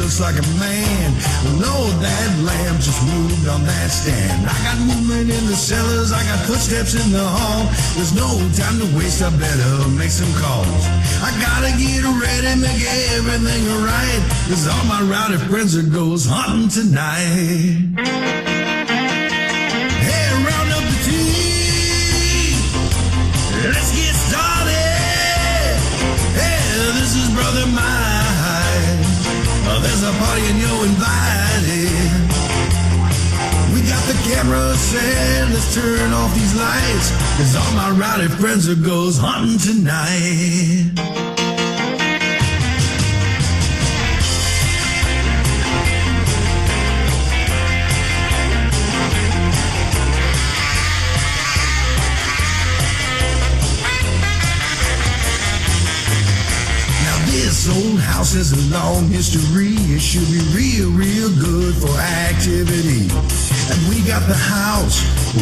looks like a man. Lord, that lamb just moved on that stand. I got movement in the cellars, I got footsteps in the hall. There's no time to waste, I better make some calls. I gotta get ready, make everything right, 'cause all my rowdy friends are goes hunting tonight. Hey, round up the team, let's get started. Hey, this is Brother Mike. There's a party and you're invited. We got the camera set, let's turn off these lights, 'cause all my rowdy friends are goes hunting tonight. This old house has a long history. It should be real good for activity. And we got the house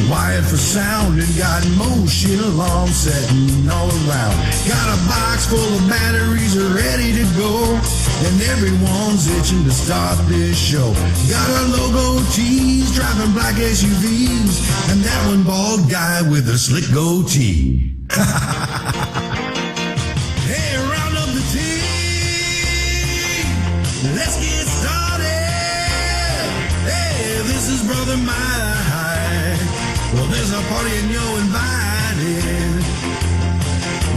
wired for sound and got motion alarms setting all around. Got a box full of batteries ready to go, and everyone's itching to start this show. Got our logo tees, driving black SUVs, and that one bald guy with a slick goatee. Hey, round up the team. Let's get started. Hey, this is Brother Mike. Well, there's a party and you're invited.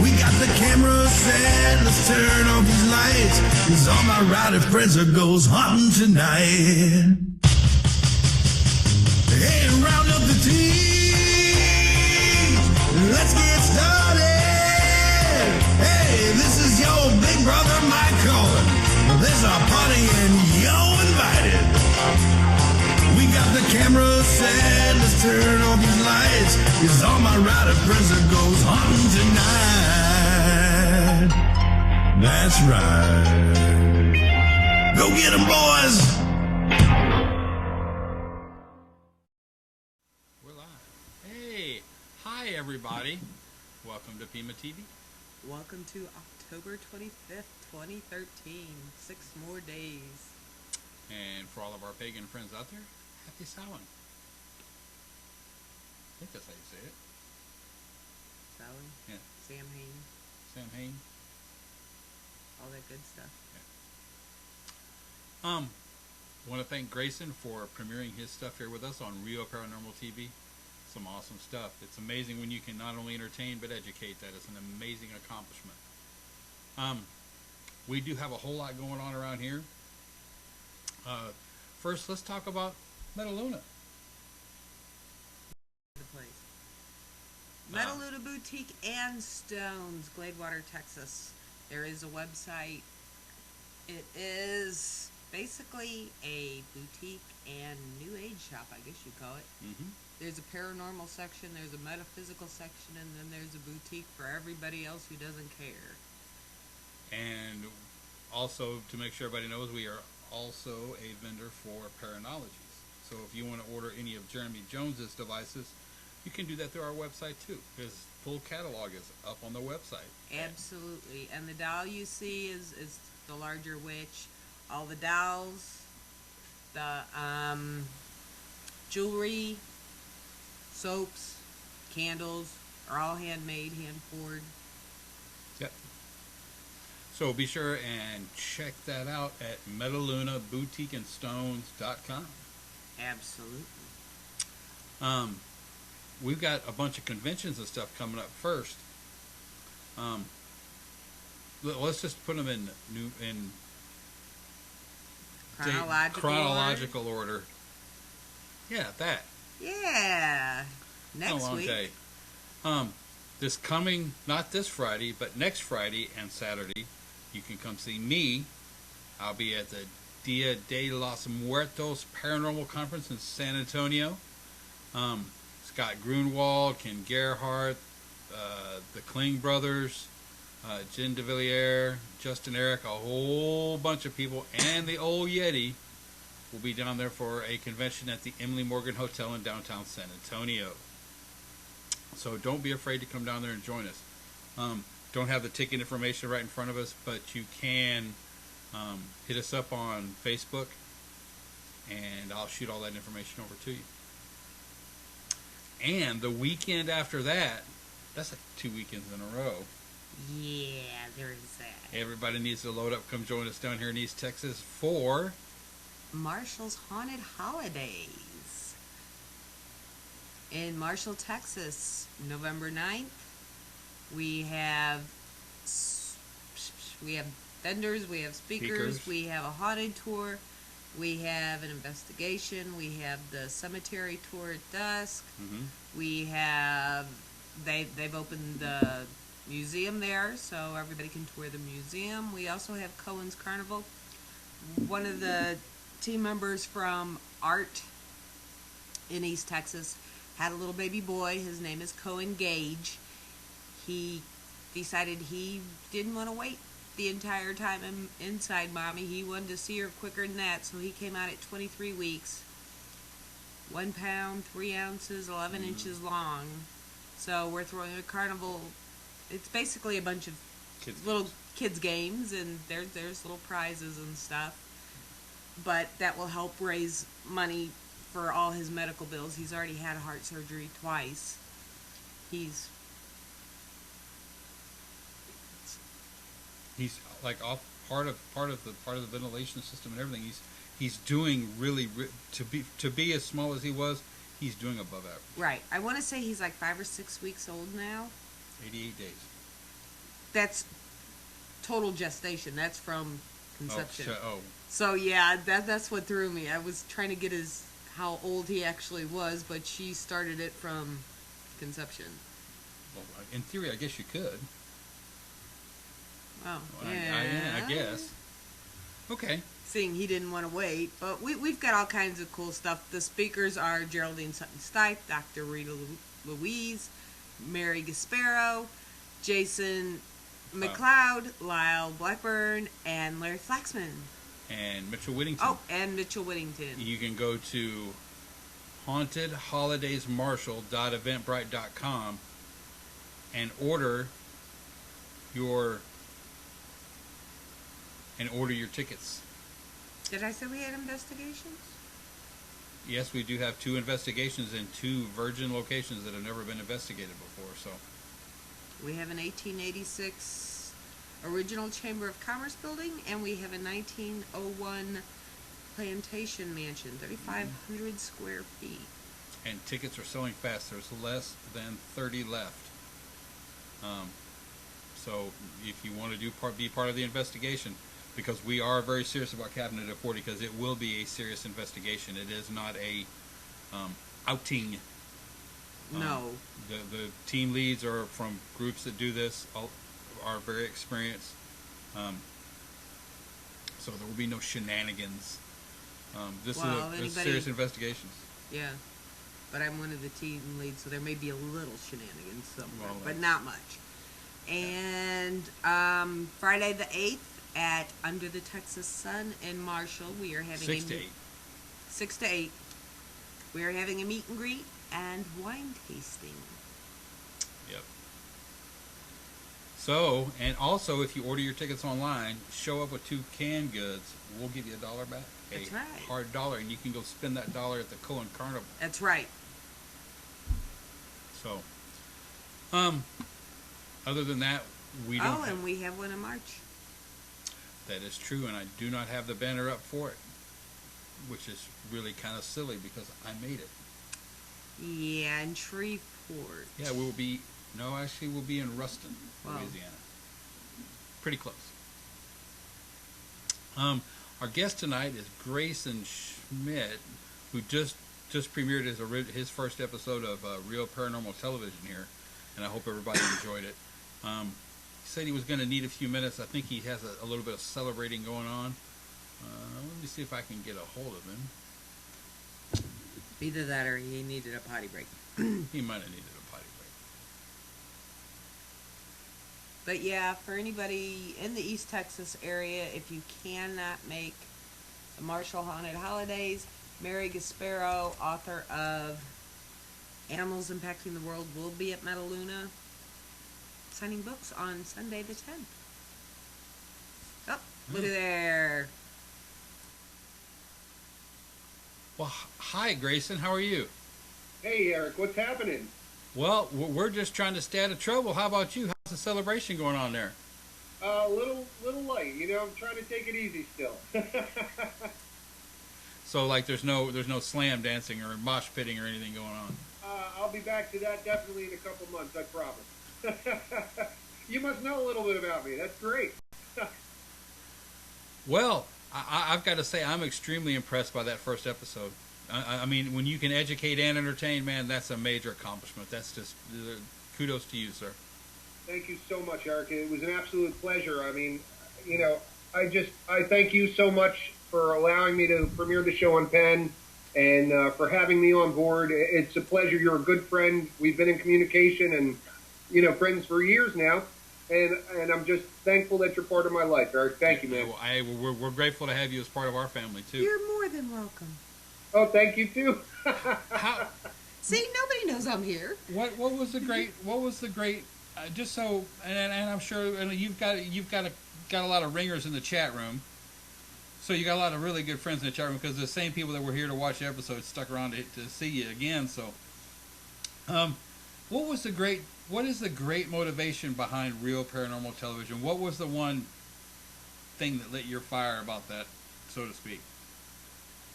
We got the camera set, let's turn off these lights, 'cause all my rowdy friends are goes hunting tonight. Hey, round up the team. Let's get started. Hey, this is your big brother Mike calling. There's a party and you're invited. We got the camera set, let's turn off these lights, 'cause all my rowdy friends are goes hunting tonight. That's right. Go get 'em, boys. We're live. Hey, hi everybody. Welcome to Pema TV. Welcome to October 25th, 2013. 6 more days. And for all of our pagan friends out there, happy Samhain. I think that's how you say it. Sally? Yeah. Samhain. Samhain. All that good stuff. Yeah. Want to thank Greysen for premiering his stuff here with us on Real Paranormal TV. Some awesome stuff. It's amazing when you can not only entertain but educate. That is an amazing accomplishment. We do have a whole lot going on around here. First, let's talk about Metaluna. The place. Metaluna Boutique and Stones, Gladewater, Texas. There is a website. It is basically a boutique and new age shop, I guess you call it. Mm-hmm. There's a paranormal section, there's a metaphysical section, and then there's a boutique for everybody else who doesn't care. And also, to make sure everybody knows, we are also a vendor for Paranologies. So if you want to order any of Jeremy Jones's devices, you can do that through our website too. His full catalog is up on the website. Absolutely. And the doll you see is the larger witch. All the dolls, the jewelry, soaps, candles are all handmade, hand poured. Yep. So be sure and check that out at MetalunaBoutiqueandStones.com. Absolutely. We've got a bunch of conventions and stuff coming up first. Let's just put them in chronological order. Yeah, that. Yeah. Next week. Day. This coming, not this Friday, but next Friday and Saturday, you can come see me. I'll be at the Dia de los Muertos Paranormal Conference in San Antonio. Scott Grunwald, Ken Gerhardt, the Kling brothers, Jen DeVilliers, Justin Eric, a whole bunch of people, and the old Yeti will be down there for a convention at the Emily Morgan Hotel in downtown San Antonio. So don't be afraid to come down there and join us. Don't have the ticket information right in front of us, but you can hit us up on Facebook, and I'll shoot all that information over to you. And the weekend after that, that's like 2 weekends in a row. Yeah, there is that. Everybody needs to load up. Come join us down here in East Texas for Marshall's Haunted Holidays. In Marshall, Texas, November 9th, we have vendors, we have speakers, we have a haunted tour, we have an investigation, we have the cemetery tour at dusk, we have, they've opened the museum there, so everybody can tour the museum. We also have Cohen's Carnival. One of the team members from Art in East Texas had a little baby boy. His name is Cohen Gage. He decided he didn't want to wait the entire time inside Mommy. He wanted to see her quicker than that, so he came out at 23 weeks, 1 pound, 3 ounces, 11 inches long. So we're throwing a carnival. It's basically a bunch of kids games, and there's little prizes and stuff. But that will help raise money for all his medical bills. He's already had heart surgery twice. He's like off part of the ventilation system and everything. He's doing really to be as small as he was. He's doing above average. Right. I want to say he's like 5 or 6 weeks old now. 88 days. That's total gestation. That's from conception. Oh. So yeah, that's what threw me. I was trying to get how old he actually was, but she started it from conception. Well, in theory, I guess you could. Oh, Well, yeah. I guess. Okay. Seeing he didn't want to wait, but we've got all kinds of cool stuff. The speakers are Geraldine Sutton-Stipe, Dr. Rita Louise, Mary Gasparo, Jason McLeod, Lyle Blackburn, and Larry Flaxman. And Mitchell Whittington. Oh, and Mitchell Whittington. You can go to hauntedholidaysmarshall.eventbrite.com and order your tickets. Did I say we had investigations? Yes, we do have 2 investigations in 2 virgin locations that have never been investigated before. So We have an 1886 original Chamber of Commerce building, and we have a 1901 plantation mansion, 3,500 square feet. and tickets are selling fast. There's less than 30 left. So if you want to be part of the investigation, because we are very serious about Cabinet at 40, because it will be a serious investigation. It is not a outing. No. The team leads are from groups that do this, are very experienced. So there will be no shenanigans. This is a serious investigations. Yeah. But I'm one of the team leads, so there may be a little shenanigans somewhere, Well, but not much. And Friday the 8th at Under the Texas Sun in Marshall, we are having 6 to 8. 6 to 8. We are having a meet and greet and wine tasting. Yep. So, and also, if you order your tickets online, show up with 2 canned goods, we'll give you $1 back. That's right. Hard $1, and you can go spend that $1 at the Cohen Carnival. That's right. So, other than that, we don't. Oh, and we have one in March. That is true, and I do not have the banner up for it, which is really kind of silly because I made it. Yeah, in Shreveport. Yeah, we'll be. No, actually, we'll be in Ruston, Wow. Louisiana. Pretty close. Our guest tonight is Greysen Schmitt, who just premiered his first episode of Real Paranormal Television here, and I hope everybody enjoyed it. He said he was going to need a few minutes. I think he has a little bit of celebrating going on. Let me see if I can get a hold of him. Either that or he needed a potty break. He might have needed a potty break. But yeah, for anybody in the East Texas area, if you cannot make the Marshall Haunted Holidays, Mary Gasparo, author of Animals Impacting the World, will be at Metaluna signing books on Sunday the 10th. Oh, Look at there. Well, hi, Greysen. How are you? Hey, Eric, what's happening? Well, we're just trying to stay out of trouble. How about you? How's the celebration going on there? Little light. You know, I'm trying to take it easy still. So, like, there's no slam dancing or mosh pitting or anything going on. I'll be back to that definitely in a couple months, I promise. You must know a little bit about me. That's great. Well, I've got to say I'm extremely impressed by that first episode. I mean, when you can educate and entertain, man, that's a major accomplishment. That's just kudos to you, sir. Thank you so much, Eric. It was an absolute pleasure. I mean, you know, I thank you so much for allowing me to premiere the show on Penn and for having me on board. It's a pleasure. You're a good friend. We've been in communication and, you know, friends for years now. And I'm just thankful that you're part of my life, Eric. Thank you, man. We're grateful to have you as part of our family, too. You're more than welcome. Oh, thank you, too. See, nobody knows I'm here. What was the great just so, and I'm sure you've got a lot of ringers in the chat room. So you got a lot of really good friends in the chat room because the same people that were here to watch the episode stuck around to see you again. So, what is the great motivation behind Real Paranormal Television? What was the one thing that lit your fire about that, so to speak?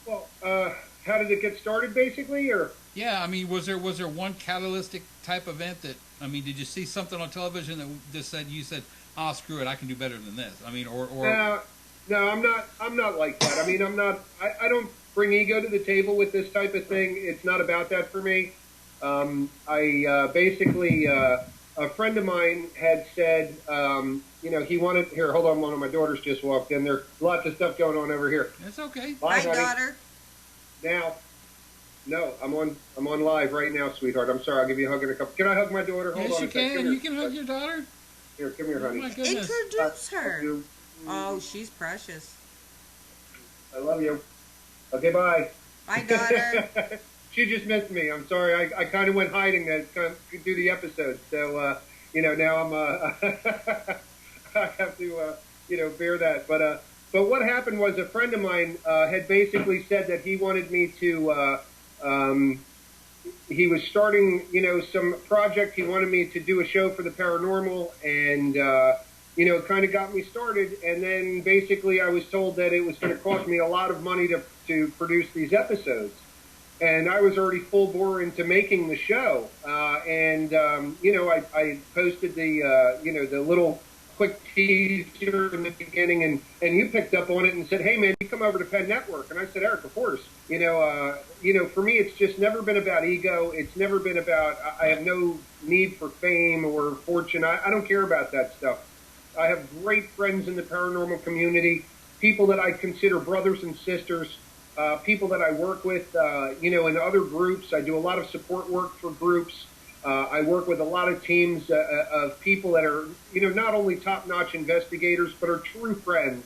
Well, how did it get started, basically, or? Yeah, I mean, was there one catalytic type event that, I mean, did you see something on television that just said, "Ah, screw it, I can do better than this"? I mean, or No, I'm not like that. I mean, I don't bring ego to the table with this type of thing. It's not about that for me. Basically, a friend of mine had said, you know, he wanted, here, hold on, one of my daughters just walked in. There's lots of stuff going on over here. It's okay. Bye, Hi, honey. daughter. Now, no, I'm on live right now, sweetheart. I'm sorry, I'll give you a hug in a couple. Can I hug my daughter? Hold Yes, on you a second. can. You can hug your daughter. Here, come here, Oh honey. my goodness. Introduce her. Oh, she's precious. I love you. Okay, bye. Bye, daughter. She just missed me. I'm sorry. I kind of went hiding to do the episode. So, you know, now I'm, I have to, you know, bear that. But what happened was a friend of mine had basically said that he wanted me to, he was starting, you know, some project. He wanted me to do a show for the paranormal and, you know, it kind of got me started. And then basically I was told that it was going to cost me a lot of money to produce these episodes. And I was already full bore into making the show. You know, I posted the, you know, the little quick teaser in the beginning, and you picked up on it and said, "Hey, man, you come over to Penn Network." And I said, "Eric, of course." You know, for me, it's just never been about ego. It's never been about, I have no need for fame or fortune. I don't care about that stuff. I have great friends in the paranormal community, people that I consider brothers and sisters. People that I work with, you know, in other groups. I do a lot of support work for groups. I work with a lot of teams of people that are, you know, not only top-notch investigators, but are true friends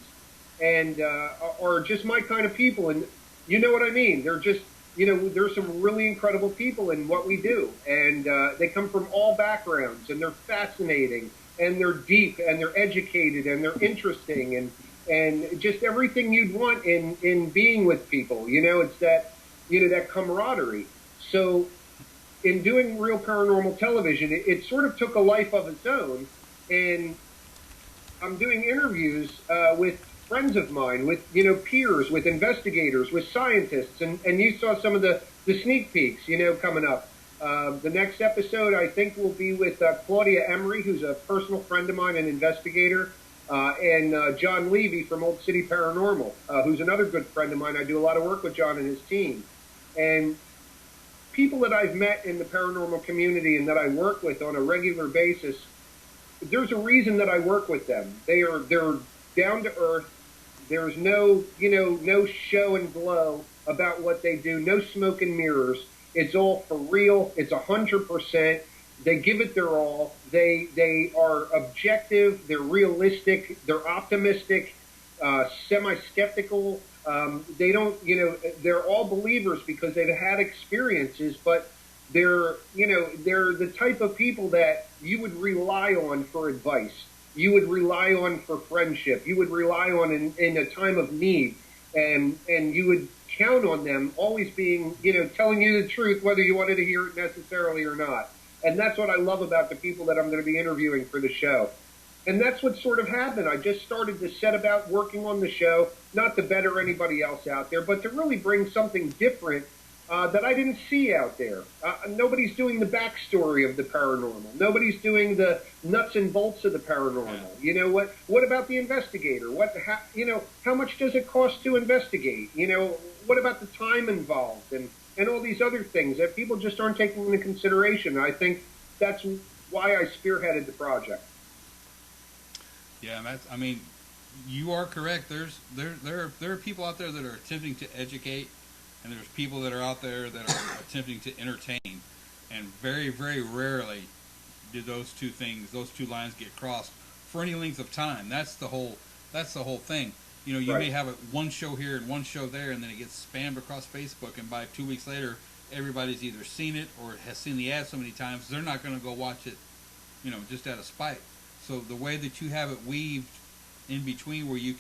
and are just my kind of people. And you know what I mean? They're just, you know, there's some really incredible people in what we do. And they come from all backgrounds, and they're fascinating, and they're deep, and they're educated, and they're interesting, and just everything you'd want in being with people. You know, it's that, you know, that camaraderie. So in doing Real Paranormal Television, it sort of took a life of its own. And I'm doing interviews with friends of mine, with, you know, peers, with investigators, with scientists. And you saw some of the sneak peeks, you know, coming up. The next episode, I think, will be with Claudia Emery, who's a personal friend of mine, an investigator. And John Levy from Old City Paranormal, who's another good friend of mine. I do a lot of work with John and his team. And people that I've met in the paranormal community and that I work with on a regular basis, there's a reason that I work with them. They're down to earth. There's no, you know, no show and glow about what they do, no smoke and mirrors. It's all for real. It's 100%. They give it their all. They are objective. They're realistic. They're optimistic, semi-skeptical. They don't, you know, they're all believers because they've had experiences, but they're, you know, they're the type of people that you would rely on for advice. you would rely on for friendship, you would rely on in a time of need, and you would count on them always being, telling you the truth, whether you wanted to hear it necessarily or not. And that's what I love about the people that I'm going to be interviewing for the show. And that's what sort of happened. I just started to set about working on the show, not to better anybody else out there, but to really bring something different that I didn't see out there. Nobody's doing the backstory of the paranormal. Nobody's doing the nuts and bolts of the paranormal. You know what? What about the investigator? How much does it cost to investigate? What about the time involved and all these other things that people just aren't taking into consideration? I think that's why I spearheaded the project. Yeah, I mean, you are correct. There are people out there that are attempting to educate, and there's people that are out there that are attempting to entertain, and very, very rarely do those two lines get crossed for any length of time. That's the whole thing. You Right. may have one show here and one show there, and then it gets spammed across Facebook, and by 2 weeks later, everybody's either seen it or has seen the ad so many times they're not going to go watch it, just out of spite. So the way that you have it weaved in between, where you're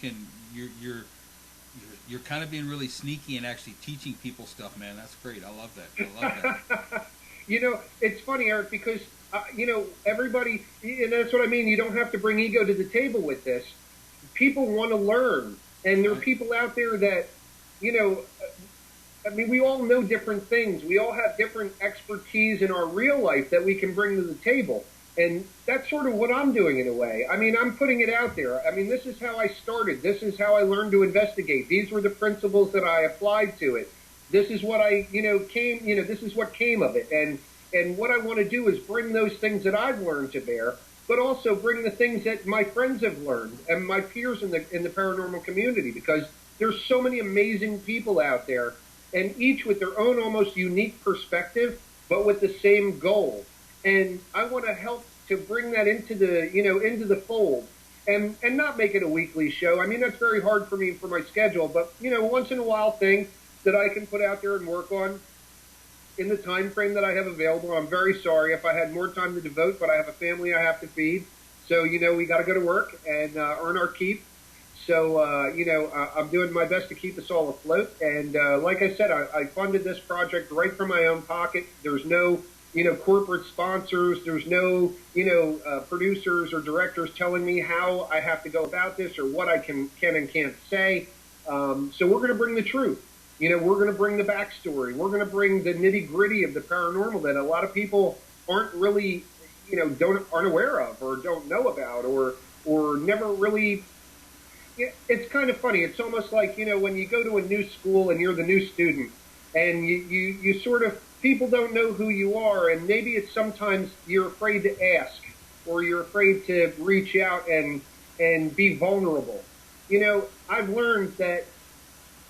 kind of being really sneaky and actually teaching people stuff, man. That's great. I love that. It's funny, Eric, because everybody, and that's what I mean. You don't have to bring ego to the table with this. People want to learn, and there are people out there that, we all know different things. We all have different expertise in our real life that we can bring to the table. And that's sort of what I'm doing in a way. I'm putting it out there. This is how I started. This is how I learned to investigate. These were the principles that I applied to it. This is what this is what came of it. And what I want to do is bring those things that I've learned to bear, but also bring the things that my friends have learned and my peers in the paranormal community, because there's so many amazing people out there, and each with their own almost unique perspective, but with the same goal. And I want to help to bring that into the fold, and not make it a weekly show. That's very hard for me for my schedule, but once in a while thing that I can put out there and work on in the time frame that I have available. I'm very sorry if I had more time to devote, but I have a family I have to feed, so we got to go to work and earn our keep. So I'm doing my best to keep us all afloat. And like I said, I funded this project right from my own pocket. There's no corporate sponsors. There's no, producers or directors telling me how I have to go about this or what I can and can't say. So we're going to bring the truth. We're going to bring the backstory. We're going to bring the nitty gritty of the paranormal that a lot of people aren't really, aren't aware of or don't know about or never really. It's kind of funny. It's almost like, when you go to a new school and you're the new student and you sort of, people don't know who you are, and maybe it's sometimes you're afraid to ask or you're afraid to reach out and be vulnerable. I've learned that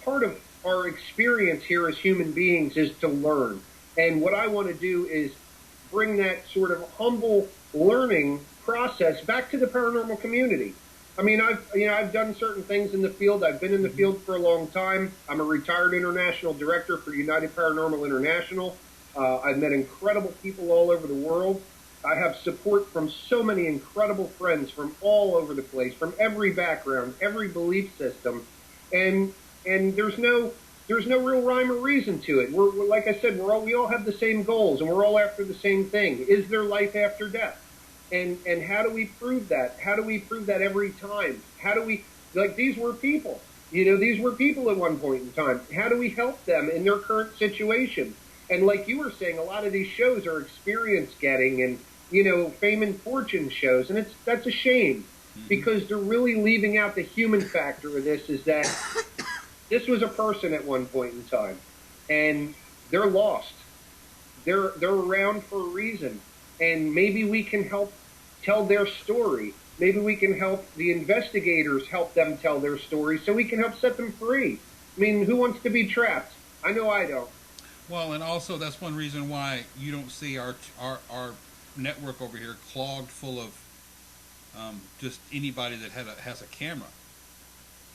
part of our experience here as human beings is to learn. And what I want to do is bring that sort of humble learning process back to the paranormal community. I've done certain things in the field. I've been in the field for a long time. I'm a retired international director for United Paranormal International. I've met incredible people all over the world. I have support from so many incredible friends from all over the place, from every background, every belief system, and there's no real rhyme or reason to it. We're like I said, we all have the same goals, and we're all after the same thing. Is there life after death? And how do we prove that? How do we prove that every time? How do we, these were people. These were people at one point in time. How do we help them in their current situation? And like you were saying, a lot of these shows are experience getting and, fame and fortune shows. And that's a shame, because they're really leaving out the human factor of this, is that this was a person at one point in time, and they're lost. They're around for a reason. And maybe we can help tell their story. Maybe we can help the investigators help them tell their story, so we can help set them free. Who wants to be trapped? I know I don't. Well, and also that's one reason why you don't see our network over here clogged full of just anybody that has a camera.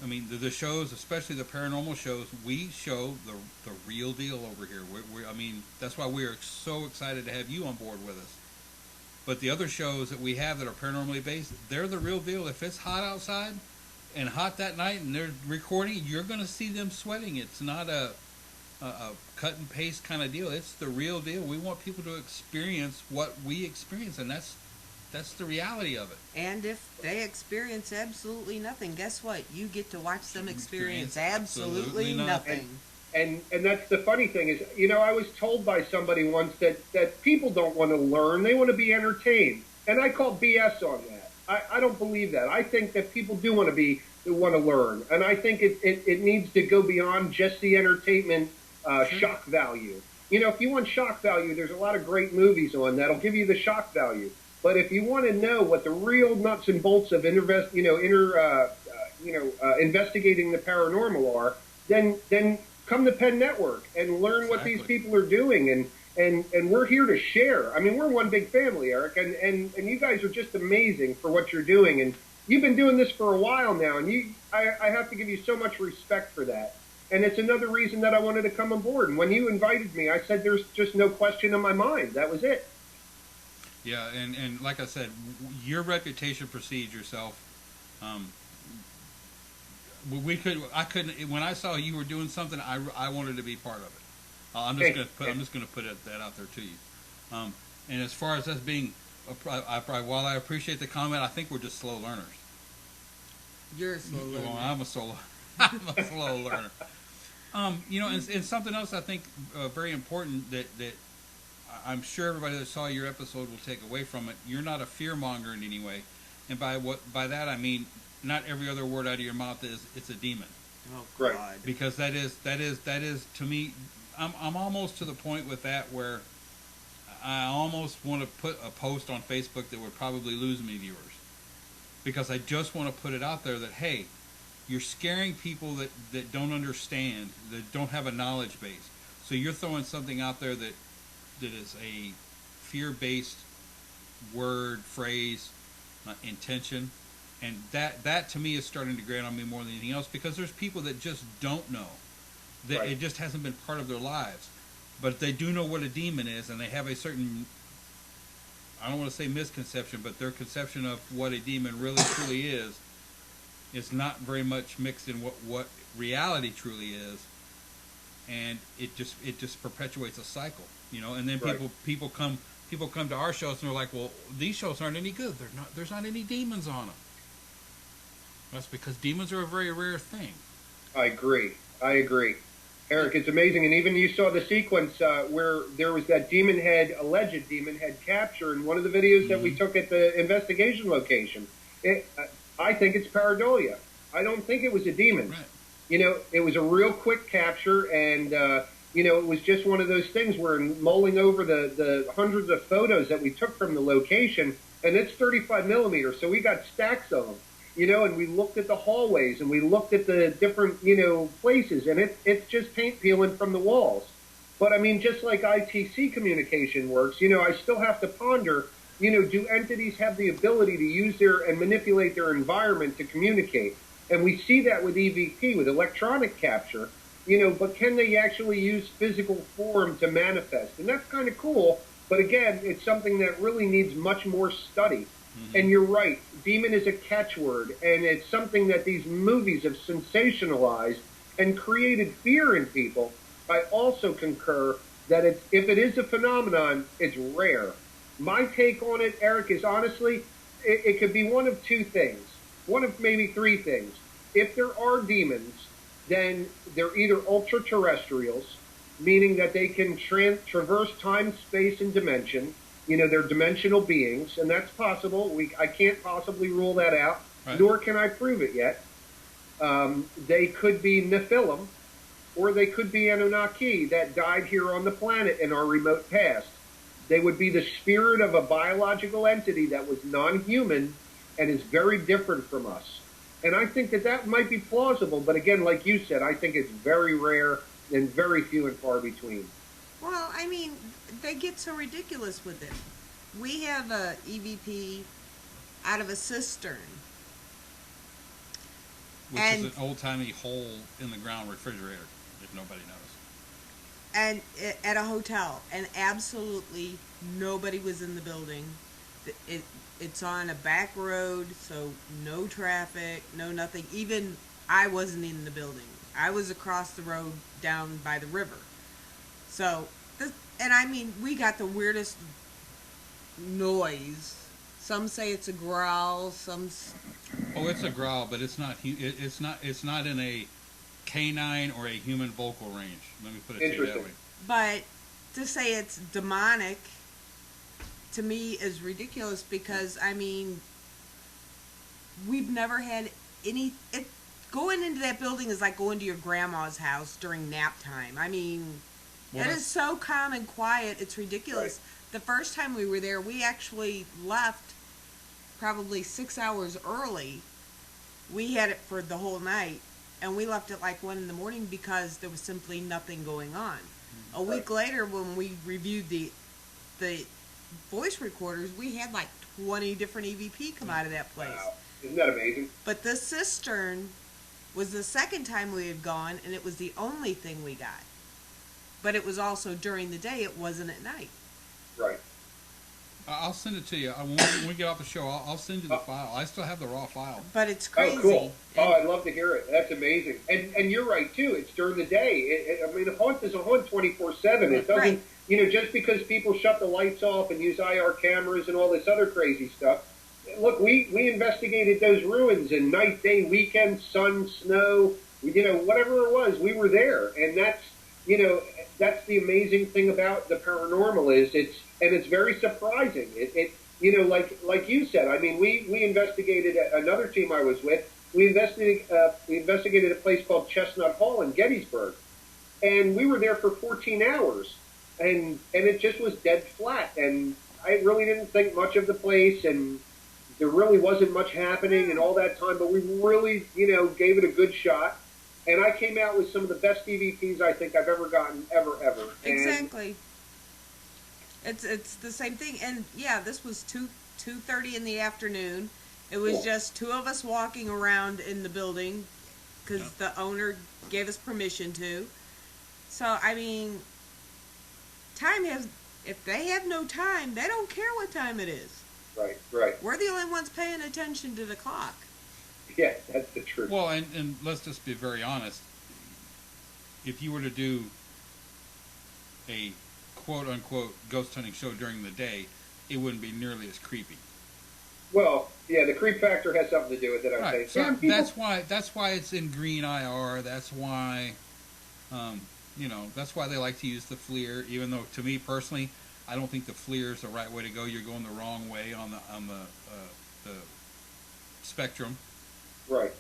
The shows, especially the paranormal shows, we show the real deal over here. That's why we are so excited to have you on board with us. But the other shows that we have that are paranormally based, they're the real deal. If it's hot outside and hot that night and they're recording, you're going to see them sweating. It's not a cut and paste kind of deal. It's the real deal. We want people to experience what we experience, and that's the reality of it. And if they experience absolutely nothing, guess what? You get to watch them experience absolutely nothing. And that's the funny thing is, you know, I was told by somebody once that people don't want to learn, they want to be entertained. And I call BS on that. I don't believe that. I think that people do want to learn. And I think it needs to go beyond just the entertainment shock value. You know, if you want shock value, there's a lot of great movies on that'll give you the shock value. But if you want to know what the real nuts and bolts of investigating the paranormal are, then come to Penn Network and learn what these people are doing. And we're here to share. I mean, we're one big family, Eric, and you guys are just amazing for what you're doing. And you've been doing this for a while now, and I have to give you so much respect for that. And it's another reason that I wanted to come on board. And when you invited me, I said there's just no question in my mind. That was it. Yeah, and like I said, your reputation precedes yourself. I couldn't. When I saw you were doing something, I wanted to be part of it. I'm just gonna put that out there to you. And as far as us being, while I appreciate the comment, I think we're just slow learners. You're a slow learner. Well, I'm a slow learner. You know, and something else I think very important that I'm sure everybody that saw your episode will take away from it. You're not a fear monger in any way, and by that I mean not every other word out of your mouth is it's a demon. Oh God! Right. Because that is to me, I'm almost to the point with that where I almost want to put a post on Facebook that would probably lose me viewers, because I just want to put it out there that hey, you're scaring people that don't understand, that don't have a knowledge base. So you're throwing something out there that is a fear-based word, phrase, intention, and that to me is starting to grate on me more than anything else, because there's people that just don't know, that it just hasn't been part of their lives, but they do know what a demon is, and they have a certain, I don't want to say misconception, but their conception of what a demon really truly is not very much mixed in what reality truly is, and it just perpetuates a cycle, you know. And then people come to our shows and they're like, well, these shows aren't any good. There's not any demons on them. That's because demons are a very rare thing. I agree, Eric. It's amazing, and even you saw the sequence where there was that alleged demon head capture in one of the videos that we took at the investigation location. I think it's pareidolia. I don't think it was a demon. Right. You know, it was a real quick capture, and you know, it was just one of those things where mulling over the hundreds of photos that we took from the location, and it's 35 millimeters, so we got stacks of them, you know, and we looked at the hallways, and we looked at the different, you know, places, and it's just paint peeling from the walls. But, I mean, just like ITC communication works, you know, I still have to ponder, you know, do entities have the ability to use and manipulate their environment to communicate? And we see that with EVP, with electronic capture, you know, but can they actually use physical form to manifest? And that's kind of cool, but again, it's something that really needs much more study. Mm-hmm. And you're right, demon is a catchword, and it's something that these movies have sensationalized and created fear in people. I also concur that if it is a phenomenon, it's rare. My take on it, Eric, is honestly, it could be one of two things, one of maybe three things. If there are demons, then they're either ultra-terrestrials, meaning that they can traverse time, space, and dimension. You know, they're dimensional beings, and that's possible. I can't possibly rule that out, nor can I prove it yet. They could be Nephilim, or they could be Anunnaki that died here on the planet in our remote past. They would be the spirit of a biological entity that was non-human and is very different from us. And I think that might be plausible, but again, like you said, I think it's very rare and very few and far between. Well, I mean, they get so ridiculous with it. We have a EVP out of a cistern. Which is an old-timey hole-in-the-ground refrigerator, if nobody knows. And at a hotel, and absolutely nobody was in the building. It's on a back road, so no traffic, no nothing. Even I wasn't in the building. I was across the road down by the river. So, and I mean, we got the weirdest noise. Some say it's a growl. Oh, it's a growl, but it's not. It's not in a canine or a human vocal range. Let me put it to you that way. But to say it's demonic, to me, is ridiculous because, I mean, we've never had any... going into that building is like going to your grandma's house during nap time. I mean, it is so calm and quiet, it's ridiculous. Right. The first time we were there, we actually left probably 6 hours early. We had it for the whole night, and we left at like 1 in the morning because there was simply nothing going on. A week later, when we reviewed the voice recorders, we had like 20 different EVP come out of that place. Wow. Isn't that amazing? But the cistern was the second time we had gone, and it was the only thing we got. But it was also during the day, it wasn't at night. Right. I'll send it to you. When we get off the show, I'll send you the file. I still have the raw file. But it's crazy. Oh, cool. Oh, I'd love to hear it. That's amazing. And you're right, too. It's during the day. I mean, a haunt is a haunt 24/7. It doesn't, just because people shut the lights off and use IR cameras and all this other crazy stuff. Look, we investigated those ruins, and night, day, weekend, sun, snow, whatever it was, we were there. And that's the amazing thing about the paranormal is it's very surprising. Like you said, I mean, we investigated another team I was with. We investigated a place called Chestnut Hall in Gettysburg, and we were there for 14 hours, and it just was dead flat. And I really didn't think much of the place, and there really wasn't much happening in all that time. But we really, gave it a good shot. And I came out with some of the best EVPs I think I've ever gotten, ever. Exactly. It's the same thing. And yeah, this was 2:30 in the afternoon. It was just two of us walking around in the building because the owner gave us permission to. So, I mean, if they have no time, they don't care what time it is. Right. We're the only ones paying attention to the clock. Yeah, that's the truth. Well, and let's just be very honest. If you were to do a quote-unquote ghost hunting show during the day, it wouldn't be nearly as creepy. Well, yeah, the creep factor has something to do with it, I think. So that's why it's in green IR. That's why, that's why they like to use the FLIR. Even though, to me personally, I don't think the FLIR is the right way to go. You're going the wrong way on the spectrum. Right.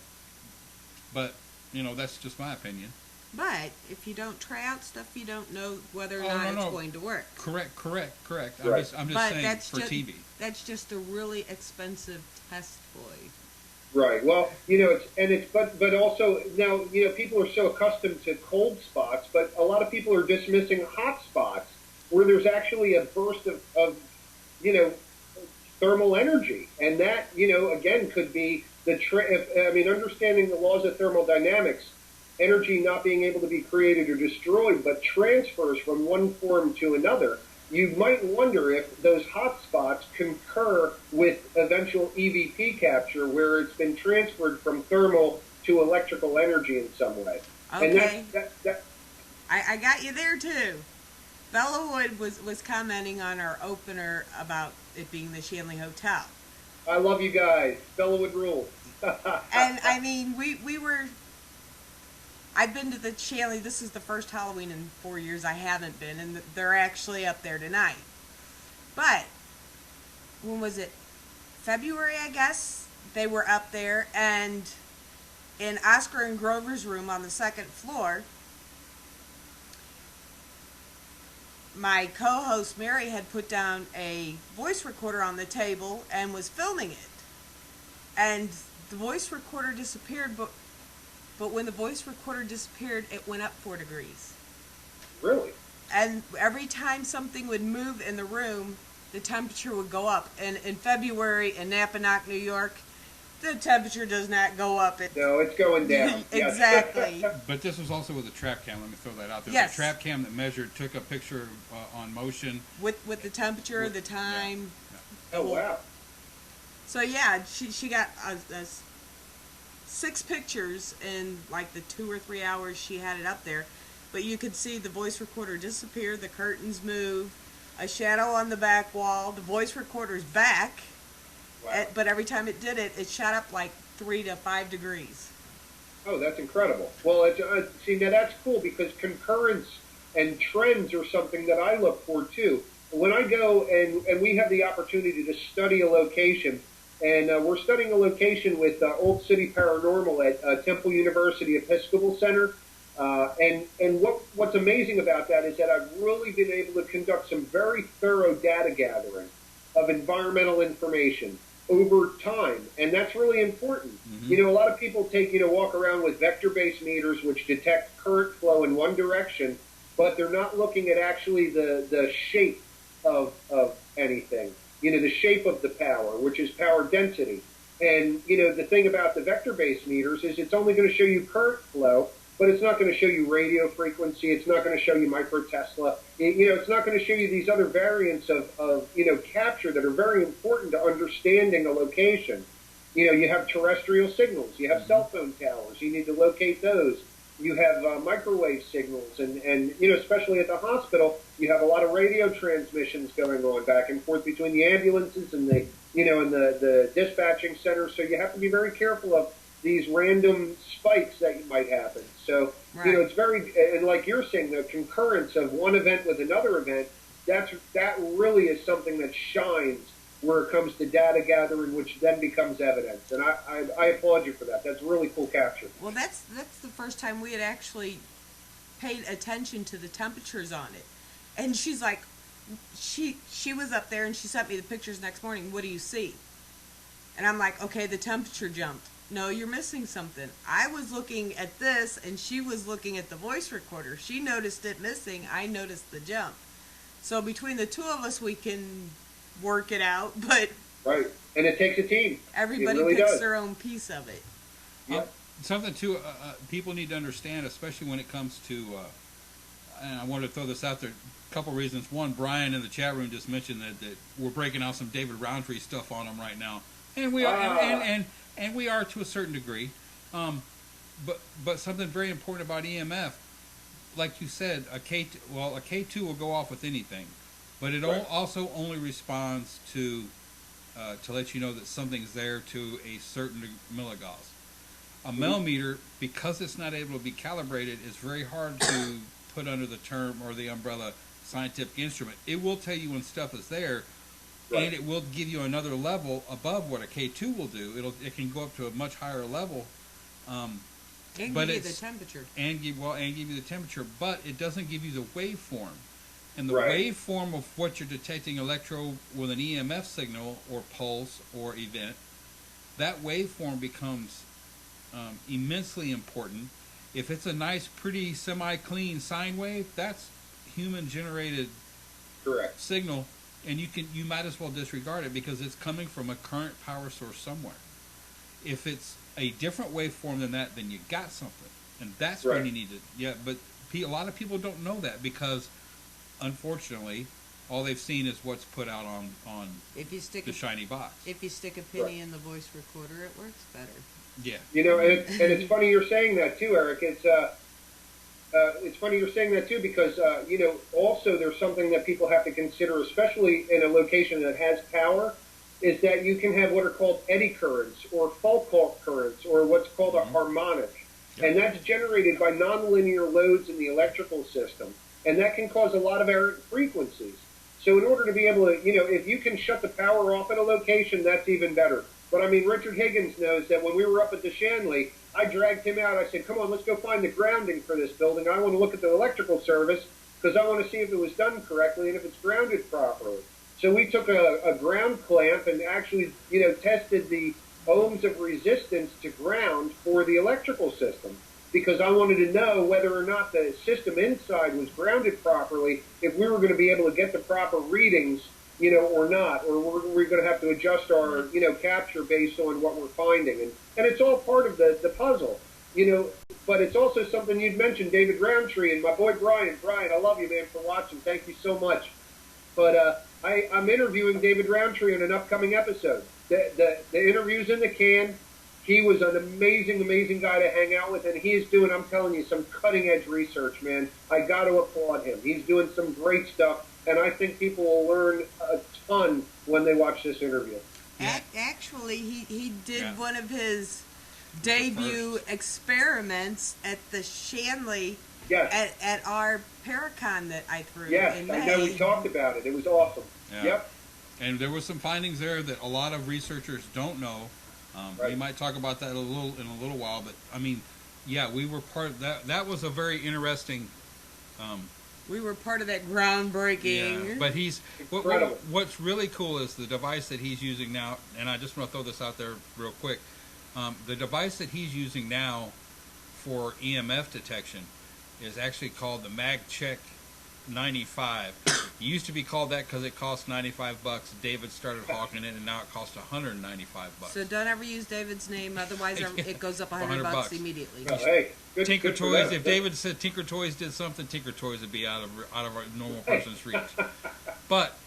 But, that's just my opinion. But if you don't try out stuff, you don't know whether or not it's going to work. Correct. Right. I'm just saying for TV. That's just a really expensive test boy. Right. Well, but also now, people are so accustomed to cold spots, but a lot of people are dismissing hot spots where there's actually a burst of thermal energy, and that, again, could be understanding the laws of thermodynamics, energy not being able to be created or destroyed, but transfers from one form to another. You might wonder if those hot spots concur with eventual EVP capture, where it's been transferred from thermal to electrical energy in some way. Okay. And I got you there too. Bellawood was commenting on our opener about it being the Shanley Hotel. I love you guys. Bellawood rules. And I mean, I've been to the Shanley. This is the first Halloween in 4 years I haven't been, and they're actually up there tonight. But when was it? February, I guess. They were up there, and in Oscar and Grover's room on the second floor, my co-host Mary had put down a voice recorder on the table and was filming it. And the voice recorder disappeared, but when the voice recorder disappeared, it went up 4 degrees. Really? And every time something would move in the room, the temperature would go up. And in February in Napanoch, New York, the temperature does not go up. No, it's going down. Exactly. But this was also with a trap cam. Let me throw that out there. Yes. A trap cam that took a picture on motion. With the temperature, the time. Oh, wow. So yeah, she got 6 pictures in like the 2 or 3 hours she had it up there. But you could see the voice recorder disappear, the curtains move, a shadow on the back wall, the voice recorder's back. Wow. But every time it did it, it shot up like 3 to 5 degrees. Oh, that's incredible. Well, see, now that's cool because concurrence and trends are something that I look for too. When I go and we have the opportunity to study a location, and we're studying a location with Old City Paranormal at Temple University Episcopal Center. And what's amazing about that is that I've really been able to conduct some very thorough data gathering of environmental information over time, and that's really important. Mm-hmm. You know, a lot of people walk around with vector-based meters which detect current flow in one direction, but they're not looking at actually the shape of anything. You know, the shape of the power, which is power density. And, you know, the thing about the vector-based meters is it's only going to show you current flow, but it's not going to show you radio frequency. It's not going to show you microtesla. You know, it's not going to show you these other variants of capture that are very important to understanding a location. You know, you have terrestrial signals. You have cell phone towers. You need to locate those. You have microwave signals. And, you know, especially at the hospital, you have a lot of radio transmissions going on back and forth between the ambulances and the dispatching centers. So you have to be very careful of these random spikes that might happen. So, Right. you know, it's very, and like you're saying, the concurrence of one event with another event, that really is something that shines where it comes to data gathering, which then becomes evidence. And I applaud you for that. That's really cool capture. Well, that's the first time we had actually paid attention to the temperatures on it. And she's like, she was up there and she sent me the pictures next morning. What do you see? And I'm like, okay, the temperature jumped. No, you're missing something. I was looking at this, and she was looking at the voice recorder. She noticed it missing. I noticed the jump. So between the two of us, we can work it out, but Right. And it takes a team. everybody It really picks does. their own piece of it. Yep. Something too, people need to understand, especially when it comes to, and I wanted to throw this out there, a couple reasons. One, Brian in the chat room just mentioned that we're breaking out some David Roundtree stuff on him right now, and we are, and we are to a certain degree. But something very important about EMF, like you said, a K2 will go off with anything, but it Right. also only responds to let you know that something's there to a certain milligauss. A millimeter, because it's not able to be calibrated, is very hard to put under the term or the umbrella scientific instrument. It will tell you when stuff is there, Right. and it will give you another level above what a K2 will do. It can go up to a much higher level, And But give you the it's- temperature. and give you the temperature, but it doesn't give you the waveform. And the Right. waveform of what you're detecting electro with an EMF signal or pulse or event, that waveform becomes immensely important. If it's a nice, pretty, semi-clean sine wave, that's human-generated Correct. signal, and you might as well disregard it because it's coming from a current power source somewhere. If it's a different waveform than that, then you got something, and that's when Right. you need to. Yeah, but a lot of people don't know that because, unfortunately, all they've seen is what's put out on If you stick the shiny box. if you stick a penny Right. in the voice recorder, it works better. Yeah. You know, and it's funny you're saying that too, Eric. It's funny you're saying that too because you know, also there's something that people have to consider, especially in a location that has power, is that you can have what are called eddy currents or Foucault currents or what's called a harmonic, Yep. and that's generated by nonlinear loads in the electrical system, and that can cause a lot of errant frequencies. So in order to be able to, you know, if you can shut the power off at a location, that's even better. But I mean, Richard Higgins knows that when we were up at the Shanley, I dragged him out. I said, come on, let's go find the grounding for this building. I want to look at the electrical service because I want to see if it was done correctly and if it's grounded properly. So we took a ground clamp and actually, you know, tested the ohms of resistance to ground for the electrical system because I wanted to know whether or not the system inside was grounded properly, if we were going to be able to get the proper readings, you know, or not, or we're going to have to adjust our, you know, capture based on what we're finding. And it's all part of the puzzle, you know, but it's also something you'd mentioned, David Roundtree and my boy Brian. Brian, I love you, man, for watching. Thank you so much. But I'm interviewing David Roundtree in an upcoming episode. The interview's in the can. He was an amazing, amazing guy to hang out with, and he is doing, I'm telling you, some cutting-edge research, man. I got to applaud him. He's doing some great stuff, and I think people will learn a ton when they watch this interview. Actually, he did Yeah. one of his debut experiments at the Shanley Yes. at our Paracon that I threw Yes, in I May. know we talked about it. It was awesome. Yeah. Yep. And there were some findings there that a lot of researchers don't know. We Right. might talk about that in a little while, but I mean, yeah, we were part of that. That was a very interesting. We were part of that groundbreaking. Yeah, but Incredible. what's really cool is the device that he's using now, and I just want to throw this out there real quick. The device that he's using now for EMF detection is actually called the MagCheck 95. It used to be called that because it cost $95. David started hawking it, and now it costs $195. So don't ever use David's name, otherwise it goes up $100 immediately. Oh, hey, good, Tinker good for Toys. them. If David said Tinker Toys did something, Tinker Toys would be out of a normal person's reach. But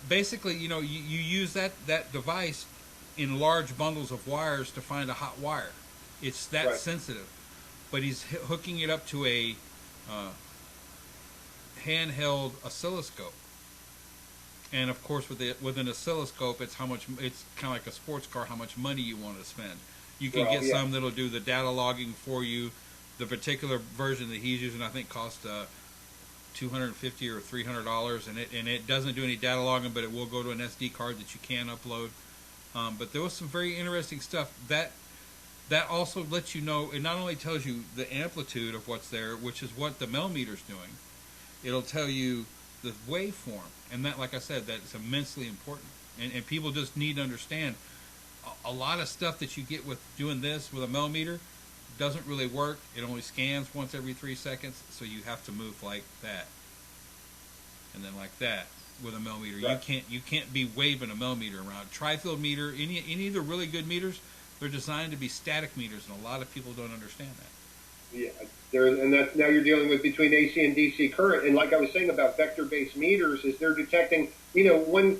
basically, you use that device in large bundles of wires to find a hot wire. It's that Right. sensitive. But he's hooking it up to a handheld oscilloscope. And of course, with an oscilloscope, it's kind of like a sports car. How much money you want to spend? You can get some that'll do the data logging for you. The particular version that he's using, I think, cost $250 or $300, and it doesn't do any data logging, but it will go to an SD card that you can upload. But there was some very interesting stuff that also lets you know. It not only tells you the amplitude of what's there, which is what the millimeter's doing. It'll tell you the waveform, and that, like I said, that's immensely important. And people just need to understand a lot of stuff that you get with doing this with a millimeter doesn't really work. It only scans once every 3 seconds, so you have to move like that, and then like that with a millimeter. Right. You can't be waving a millimeter around. Tri-field meter, any of the really good meters, they're designed to be static meters, and a lot of people don't understand that. Yeah, and that's now you're dealing with between AC and DC current, and like I was saying about vector-based meters, is they're detecting, when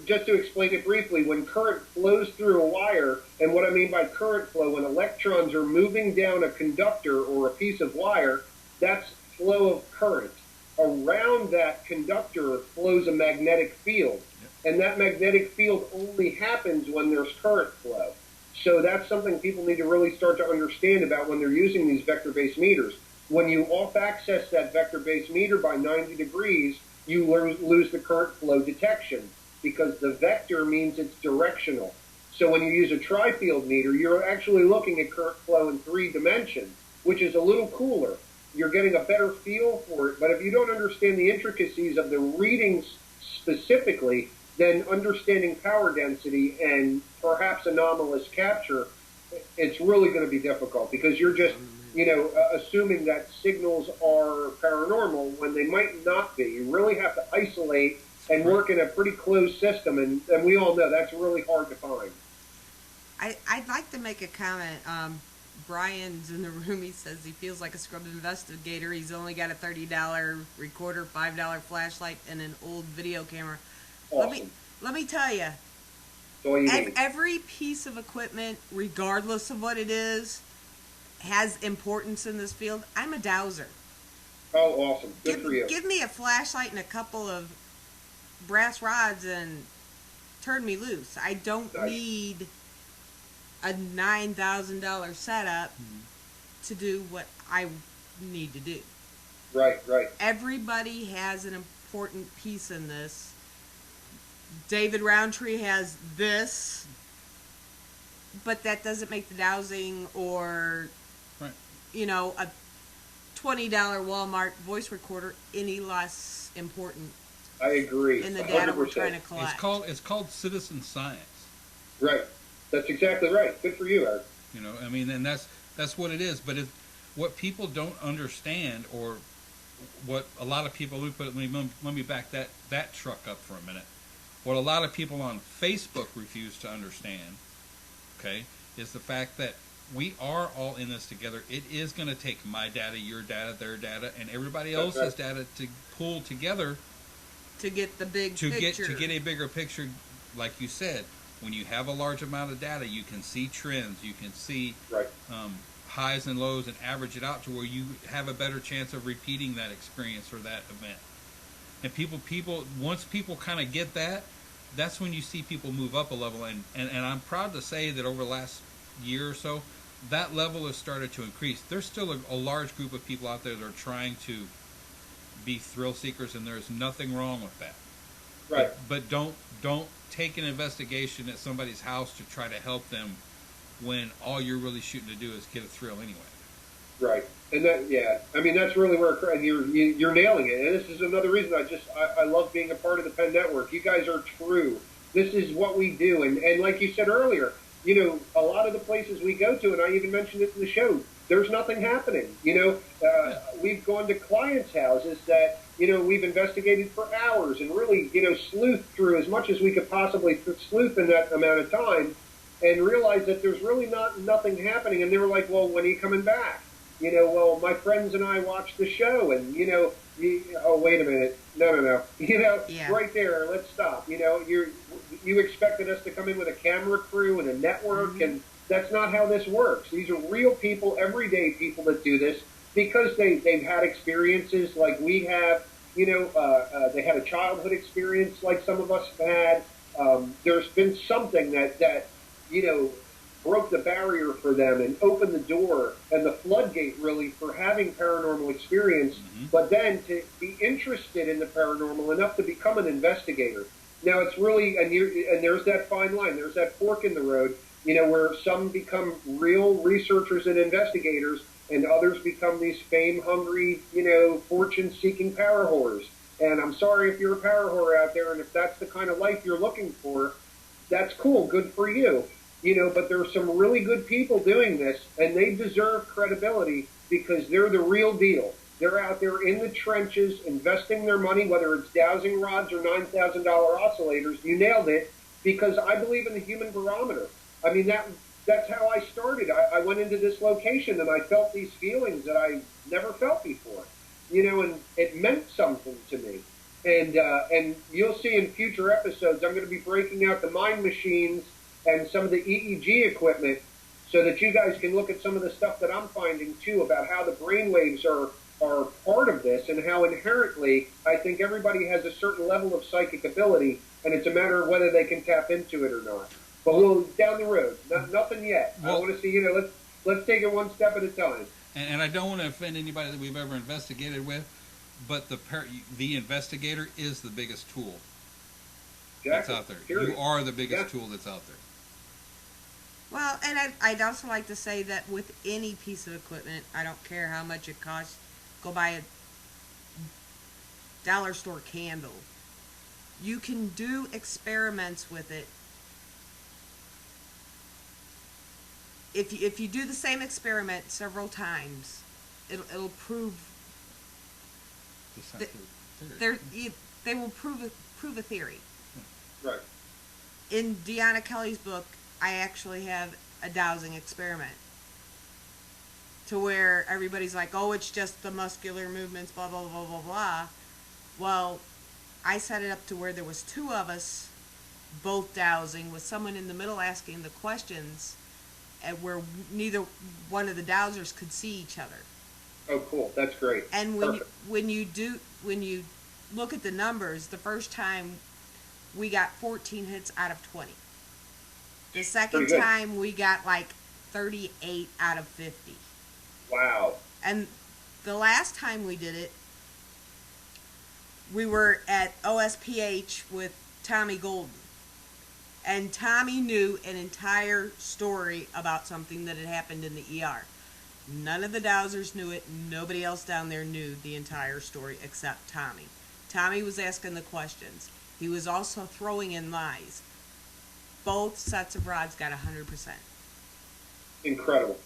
just to explain it briefly, when current flows through a wire, and what I mean by current flow, when electrons are moving down a conductor or a piece of wire, that's flow of current. Around that conductor flows a magnetic field, and that magnetic field only happens when there's current flow. So that's something people need to really start to understand about when they're using these vector-based meters. When you off-access that vector-based meter by 90 degrees, you lose the current flow detection because the vector means it's directional. So when you use a tri-field meter, you're actually looking at current flow in 3 dimensions, which is a little cooler. You're getting a better feel for it, but if you don't understand the intricacies of the readings specifically, then understanding power density and perhaps anomalous capture, it's really going to be difficult because you're just, assuming that signals are paranormal when they might not be. You really have to isolate and work in a pretty closed system, and we all know that's really hard to find. I'd like to make a comment. Brian's in the room. He says he feels like a scrub investigator. He's only got a $30 recorder, $5 flashlight, and an old video camera. Awesome. Let me tell you, That's all you need. every piece of equipment, regardless of what it is, has importance in this field. I'm a dowser. Oh, awesome. Good for you. Give me a flashlight and a couple of brass rods and turn me loose. I don't need a $9,000 setup to do what I need to do. Right. Everybody has an important piece in this. David Roundtree has this, but that doesn't make the dowsing or, Right. A $20 Walmart voice recorder any less important I agree. in the data we're 100%. trying to collect. It's called citizen science. Right. That's exactly right. Good for you, Eric. And that's what it is. But what people don't understand, or what a lot of people let me back that truck up for a minute. What a lot of people on Facebook refuse to understand, okay, is the fact that we are all in this together. It is going to take my data, your data, their data, and everybody else's data to pull together to get the big to picture. get a bigger picture, like you said. When you have a large amount of data, you can see trends. You can see Right. Highs and lows and average it out to where you have a better chance of repeating that experience or that event. And once people kind of get that, that's when you see people move up a level. And I'm proud to say that over the last year or so, that level has started to increase. There's still a large group of people out there that are trying to be thrill seekers, and there's nothing wrong with that. Right. But don't take an investigation at somebody's house to try to help them when all you're really shooting to do is get a thrill anyway. Right. And that, yeah, I mean, that's really where you're nailing it. And this is another reason I love being a part of the Penn Network. You guys are true. This is what we do. And like you said earlier, you know, a lot of the places we go to, and I even mentioned it in the show, there's nothing happening. You know, we've gone to clients' houses that, you know, we've investigated for hours and really, you know, sleuthed through as much as we could possibly sleuth in that amount of time, and realized that there's really nothing happening. And they were like, well, when are you coming back? You know, well, my friends and I watched the show, and, you know, oh, wait a minute. No. You know, Yeah. Right there, let's stop. You know, you expected us to come in with a camera crew and a network, and that's not how this works. These are real people, everyday people that do this because they've had experiences like we have. You know, they had a childhood experience like some of us have had. There's been something that you know, broke the barrier for them and opened the door and the floodgate really for having paranormal experience, but then to be interested in the paranormal enough to become an investigator. Now it's really, and there's that fine line, there's that fork in the road, you know, where some become real researchers and investigators and others become these fame-hungry, you know, fortune-seeking power whores. And I'm sorry if you're a power whore out there, and if that's the kind of life you're looking for, that's cool, good for you. You know, but there are some really good people doing this, and they deserve credibility because they're the real deal. They're out there in the trenches investing their money, whether it's dowsing rods or $9,000 oscillators. You nailed it, because I believe in the human barometer. I mean, that's how I started. I went into this location, and I felt these feelings that I never felt before. You know, and it meant something to me. And you'll see in future episodes, I'm going to be breaking out the mind machines and some of the EEG equipment so that you guys can look at some of the stuff that I'm finding, too, about how the brainwaves are part of this and how inherently I think everybody has a certain level of psychic ability, and it's a matter of whether they can tap into it or not. But we'll down the road. Nothing yet. Well, I want to see, you know, let's take it one step at a time. And I don't want to offend anybody that we've ever investigated with, but the investigator is the biggest tool that's out there. Period. You are the biggest tool that's out there. Well, and I'd also like to say that with any piece of equipment, I don't care how much it costs, go buy a dollar store candle. You can do experiments with it. If you do the same experiment several times, it'll prove they will prove a theory. Right. In Deanna Kelly's book, I actually have a dowsing experiment to where everybody's like, oh, it's just the muscular movements, blah, blah, blah, blah, blah. Well, I set it up to where there was two of us both dowsing with someone in the middle asking the questions, and where neither one of the dowsers could see each other. Oh, cool. That's great. And when you look at the numbers, the first time we got 14 hits out of 20. The second time we got like 38 out of 50. Wow. And the last time we did it, we were at OSPH with Tommy Golden. And Tommy knew an entire story about something that had happened in the ER. None of the dowsers knew it. Nobody else down there knew the entire story except Tommy. Tommy was asking the questions. He was also throwing in lies. Both sets of rods got 100%. Incredible.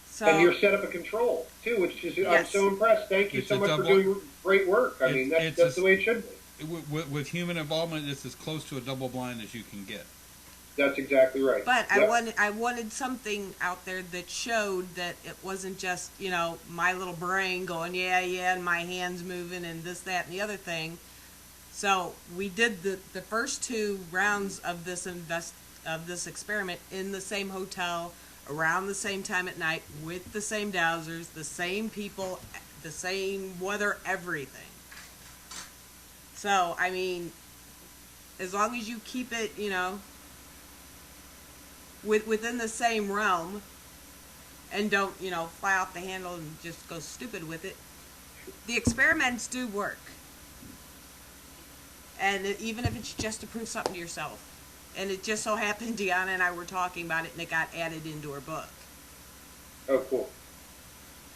So, and you're set up a control, too, which is, yes. I'm so impressed. Thank you so much for doing great work. I mean, that's the way it should be. With human involvement, it's as close to a double blind as you can get. That's exactly right. But I wanted something out there that showed that it wasn't just, you know, my little brain going, yeah, and my hands moving and this, that, and the other thing. So we did the first 2 rounds of this experiment in the same hotel, around the same time at night, with the same dowsers, the same people, the same weather, everything. So, I mean, as long as you keep it, you know, within the same realm, and don't, you know, fly off the handle and just go stupid with it, the experiments do work. And even if it's just to prove something to yourself. And it just so happened Deanna and I were talking about it, and it got added into her book. Oh, cool.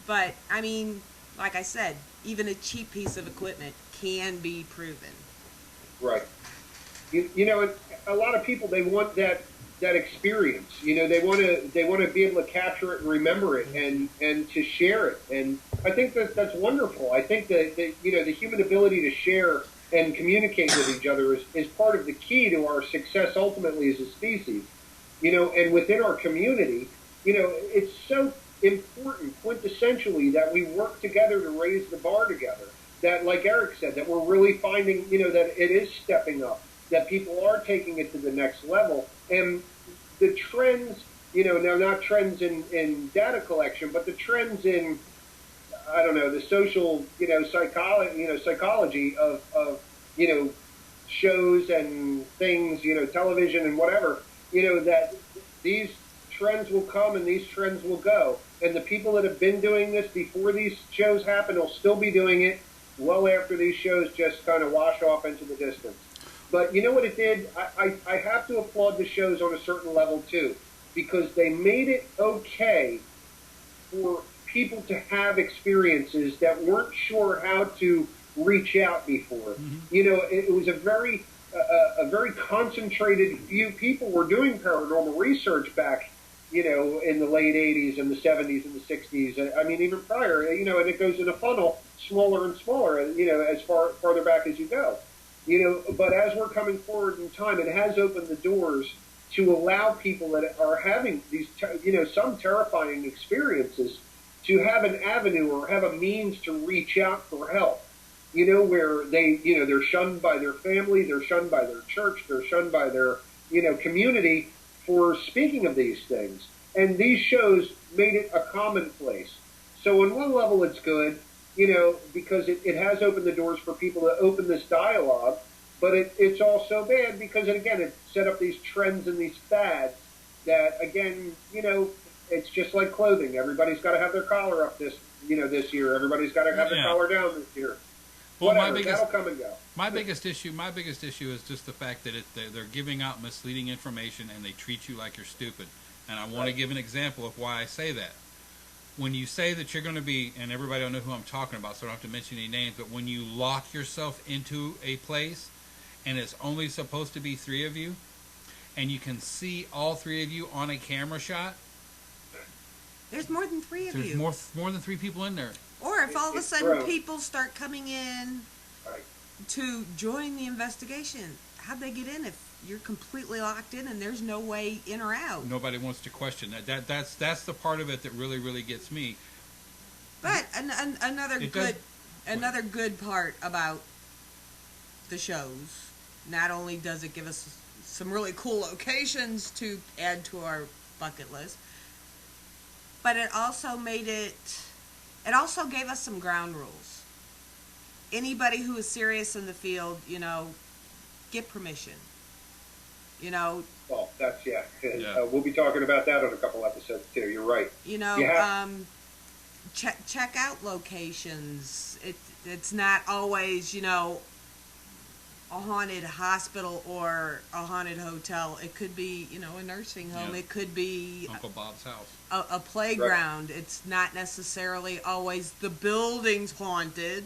But, I mean, like I said, even a cheap piece of equipment can be proven. Right. You know, a lot of people, they want that experience. You know, they want to be able to capture it and remember it and to share it. And I think that's wonderful. I think that you know, the human ability to share and communicate with each other is part of the key to our success ultimately as a species. You know, and within our community, you know, it's so important quintessentially that we work together to raise the bar together. That, like Eric said, that we're really finding, you know, that it is stepping up, that people are taking it to the next level. And the trends, you know, now not trends in data collection, but the trends in, I don't know, the social, you know, psychology of, you know, shows and things, you know, television and whatever, you know, that these trends will come and these trends will go. And the people that have been doing this before these shows happen will still be doing it well after these shows just kind of wash off into the distance. But you know what it did? I have to applaud the shows on a certain level too, because they made it okay for people to have experiences that weren't sure how to reach out before. Mm-hmm. You know, it was a very concentrated few people were doing paranormal research back, you know, in the late 80s and the 70s and the 60s. I mean, even prior, you know, and it goes in a funnel, smaller and smaller, you know, as farther back as you go. You know, but as we're coming forward in time, it has opened the doors to allow people that are having these, you know, some terrifying experiences to have an avenue or have a means to reach out for help. You know, where they, you know, they're shunned by their family, they're shunned by their church, they're shunned by their, you know, community for speaking of these things. And these shows made it a commonplace. So on one level, it's good, you know, because it has opened the doors for people to open this dialogue, but it's also bad because, again, it set up these trends and these fads that, again, you know, it's just like clothing. Everybody's got to have their collar up this year. Everybody's got to have their collar down this year. Well, whatever, that'll come and go. My biggest issue is just the fact that they're giving out misleading information and they treat you like you're stupid. And I want to give an example of why I say that. When you say that you're going to be, and everybody will know who I'm talking about, so I don't have to mention any names, but when you lock yourself into a place and it's only supposed to be 3 of you, and you can see all 3 of you on a camera shot. There's more than 3 of you. There's more than 3 people in there. Or if all of a sudden people start coming in to join the investigation, how'd they get in if you're completely locked in and there's no way in or out? Nobody wants to question that. That's the part of it that really, really gets me. But another good part about the shows, not only does it give us some really cool locations to add to our bucket list, but it also gave us some ground rules. Anybody who is serious in the field, you know, get permission. You know. Well, that's we'll be talking about that on a couple episodes too. You're right. You know, check out locations. It's not always, you know, a haunted hospital or a haunted hotel. It could be, you know, a nursing home. Yeah. It could be Uncle Bob's house. A playground. Right. It's not necessarily always the building's haunted.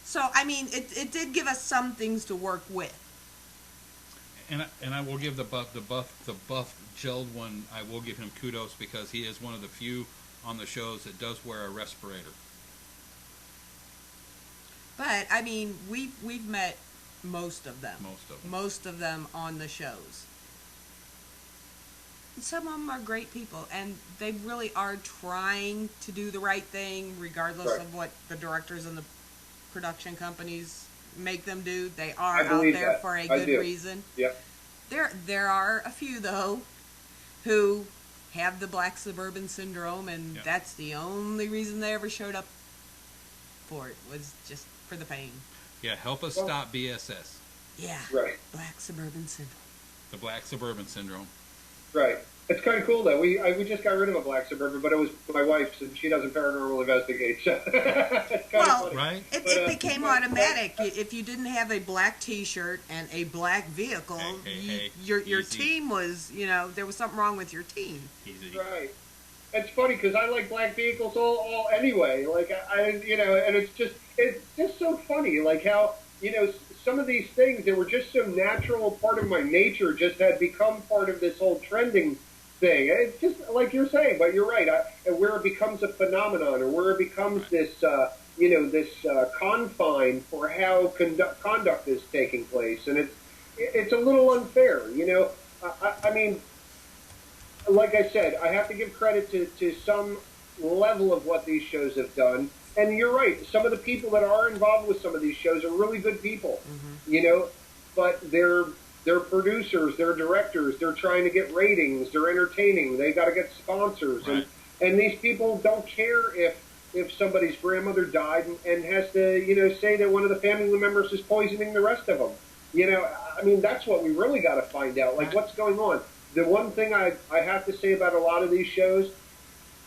So, I mean, it did give us some things to work with. And I will give the buff gelled one, I will give him kudos because he is one of the few on the shows that does wear a respirator. But I mean, we've met most of them. Most of them on the shows. Some of them are great people, and they really are trying to do the right thing, regardless of what the directors and the production companies make them do. They are I out believe there that. for a I good do. reason. Yep. There are a few though who have the black suburban syndrome, and that's the only reason they ever showed up for it, was just for the pain. Yeah, help us stop BSS. Yeah. Right. Black suburban syndrome. The black suburban syndrome. Right. It's kind of cool though. We just got rid of a black Suburban, but it was my wife's, and she doesn't paranormal investigate. So it's kind of funny. Right? It became automatic. If you didn't have a black T-shirt and a black vehicle, your easy. team was, there was something wrong with your team. Easy. Right. It's funny because I like black vehicles all anyway. Like and it's just so funny. Like how some of these things that were just so natural part of my nature just had become part of this whole trending thing. It's just like you're saying, but you're right. Where it becomes a phenomenon, or where it becomes this, confine for how conduct is taking place, and it's a little unfair. I mean, like I said, I have to give credit to some level of what these shows have done. And you're right. Some of the people that are involved with some of these shows are really good people, but they're producers, they're directors, they're trying to get ratings, they're entertaining, they got to get sponsors, right. and these people don't care if somebody's grandmother died and has to say that one of the family members is poisoning the rest of them. I mean, that's what we really got to find out. Like, what's going on? The one thing I have to say about a lot of these shows,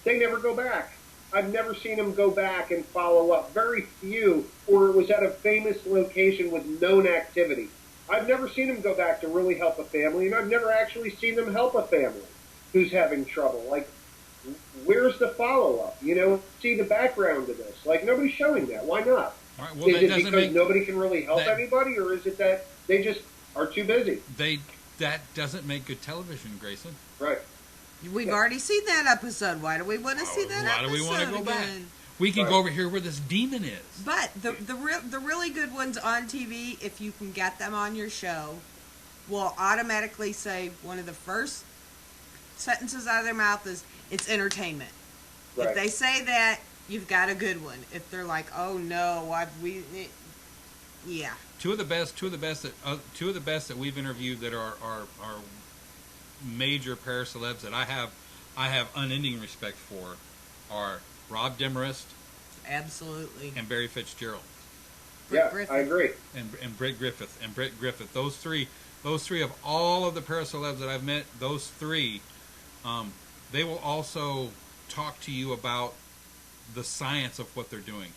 they never go back. I've never seen them go back and follow up. Very few, or it was at a famous location with known activity. I've never seen them go back to really help a family, and I've never actually seen them help a family who's having trouble. Like, where's the follow-up? See the background of this. Like, nobody's showing that. Why not? All right, well, is it because nobody can really help anybody, or is it that they just are too busy? That doesn't make good television, Grayson. Right. We've already seen that episode. Why do we want to see that episode? Why do we want to go back? Again? We can go over here where this demon is. But the really good ones on TV, if you can get them on your show, will automatically say one of the first sentences out of their mouth is, "It's entertainment." Right. If they say that, you've got a good one. If they're like, "Oh no, yeah." Two of the best that we've interviewed that are major paracelebs that I have unending respect for are Rob Demarest, absolutely, and Barry Fitzgerald. I agree. And Britt Griffith. Those three of all of the paracelebs that I've met, those three, they will also talk to you about the science of what they're doing.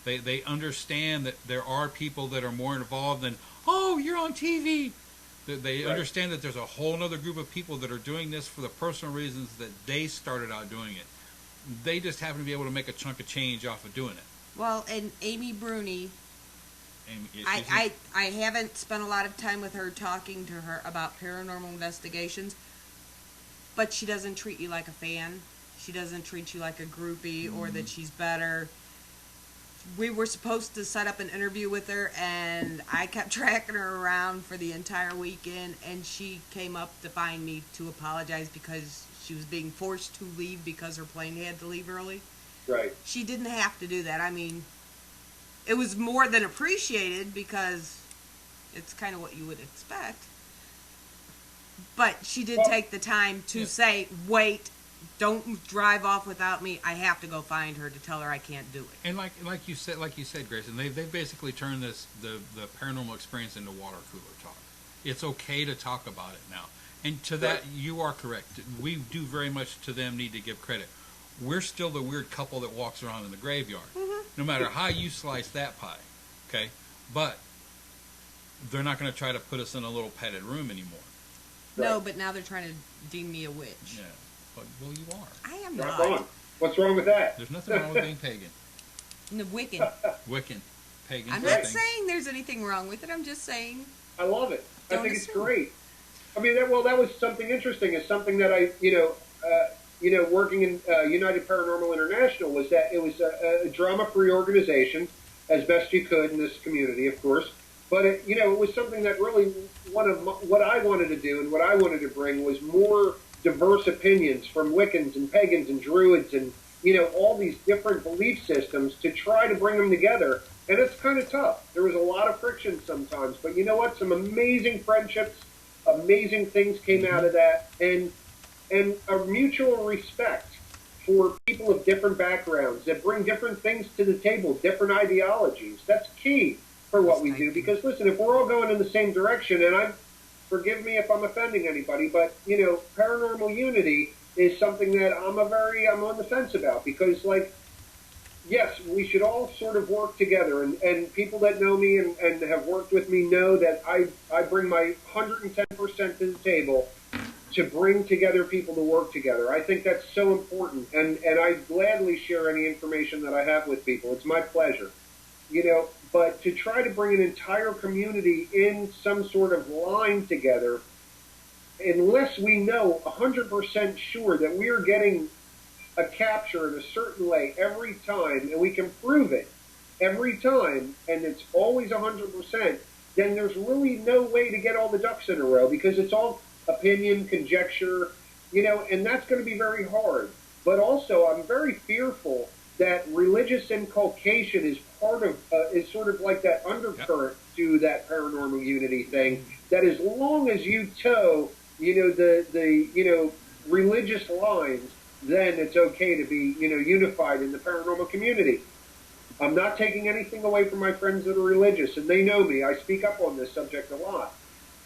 They understand that there are people that are more involved than, oh, you're on TV. They understand that there's a whole other group of people that are doing this for the personal reasons that they started out doing it. They just happen to be able to make a chunk of change off of doing it. Well, and Amy Bruni, I haven't spent a lot of time with her talking to her about paranormal investigations, but she doesn't treat you like a fan. She doesn't treat you like a groupie or that she's better. We were supposed to set up an interview with her, and I kept tracking her around for the entire weekend, and she came up to find me to apologize because she was being forced to leave because her plane had to leave early. Right. She didn't have to do that. I mean, it was more than appreciated because it's kind of what you would expect. But she did take the time to say, wait, don't drive off without me. I have to go find her to tell her I can't do it. And like you said, Grayson, they've basically turned the paranormal experience into water cooler talk. It's okay to talk about it now. And to that, you are correct. We do very much to them need to give credit. We're still the weird couple that walks around in the graveyard, no matter how you slice that pie. Okay, but they're not going to try to put us in a little padded room anymore. No, but now they're trying to deem me a witch. Yeah. But, well, you are. I am Not not. wrong. What's wrong with that? There's nothing wrong with being pagan. No, Wiccan. Wiccan. Pagan. I'm not saying there's anything wrong with it. I'm just saying. I love it. I Don't think it's assume. great. I mean, that was something interesting. It's something that I, working in United Paranormal International, was that it was a drama-free organization, as best you could in this community, of course. But it was something that really what I wanted to do and what I wanted to bring was more diverse opinions from Wiccans and pagans and druids and all these different belief systems to try to bring them together And it's kind of tough. There was a lot of friction sometimes, but you know what? Some amazing friendships, amazing things came out of that, and a mutual respect for people of different backgrounds that bring different things to the table, different ideologies. That's key for what we do. Because listen, if we're all going in the same direction, and forgive me if I'm offending anybody, but you know, paranormal unity is something that I'm on the fence about, because like, yes, we should all sort of work together, and people that know me and have worked with me know that I bring my 110% to the table to bring together people to work together. I think that's so important, and I gladly share any information that I have with people. It's my pleasure, you know, but to try to bring an entire community in some sort of line together, unless we know 100% sure that we are getting a capture in a certain way every time, and we can prove it every time, and it's always 100%, then there's really no way to get all the ducks in a row, because it's all opinion, conjecture, you know, and that's going to be very hard. But also, I'm very fearful that religious inculcation is part of, is sort of like that undercurrent to that paranormal unity thing, that as long as you toe, you know, the you know, religious lines, then it's okay to be, you know, unified in the paranormal community. I'm not taking anything away from my friends that are religious, and they know me. I speak up on this subject a lot.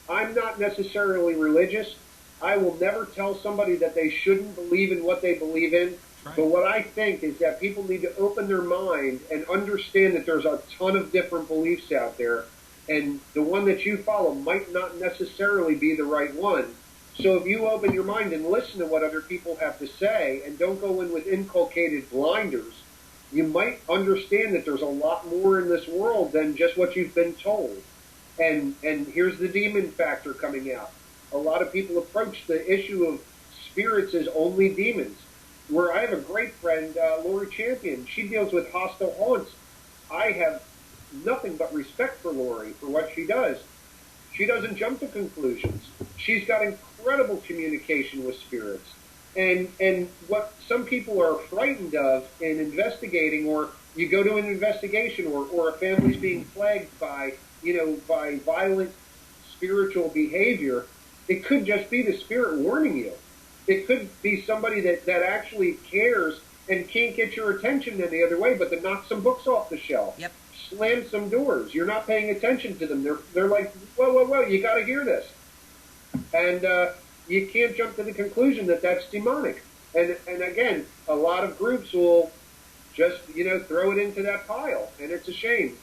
I'm not necessarily religious. I will never tell somebody that they shouldn't believe in what they believe in. Right. But what I think is that people need to open their mind and understand that there's a ton of different beliefs out there, and the one that you follow might not necessarily be the right one. So if you open your mind and listen to what other people have to say and don't go in with inculcated blinders, you might understand that there's a lot more in this world than just what you've been told. And here's the demon factor coming out. A lot of people approach the issue of spirits as only demons. Where I have a great friend, Lori Champion. She deals with hostile haunts. I have nothing but respect for Lori for what she does. She doesn't jump to conclusions. She's got incredible communication with spirits. And what some people are frightened of in investigating, or you go to an investigation, or a family's being plagued by, you know, by violent spiritual behavior, it could just be the spirit warning you. It could be somebody that actually cares and can't get your attention any other way, but to knock some books off the shelf. Yep. Slam some doors. You're not paying attention to them. They're like, whoa, you got to hear this. And you can't jump to the conclusion that that's demonic. And again, a lot of groups will just, you know, throw it into that pile, and it's a shame.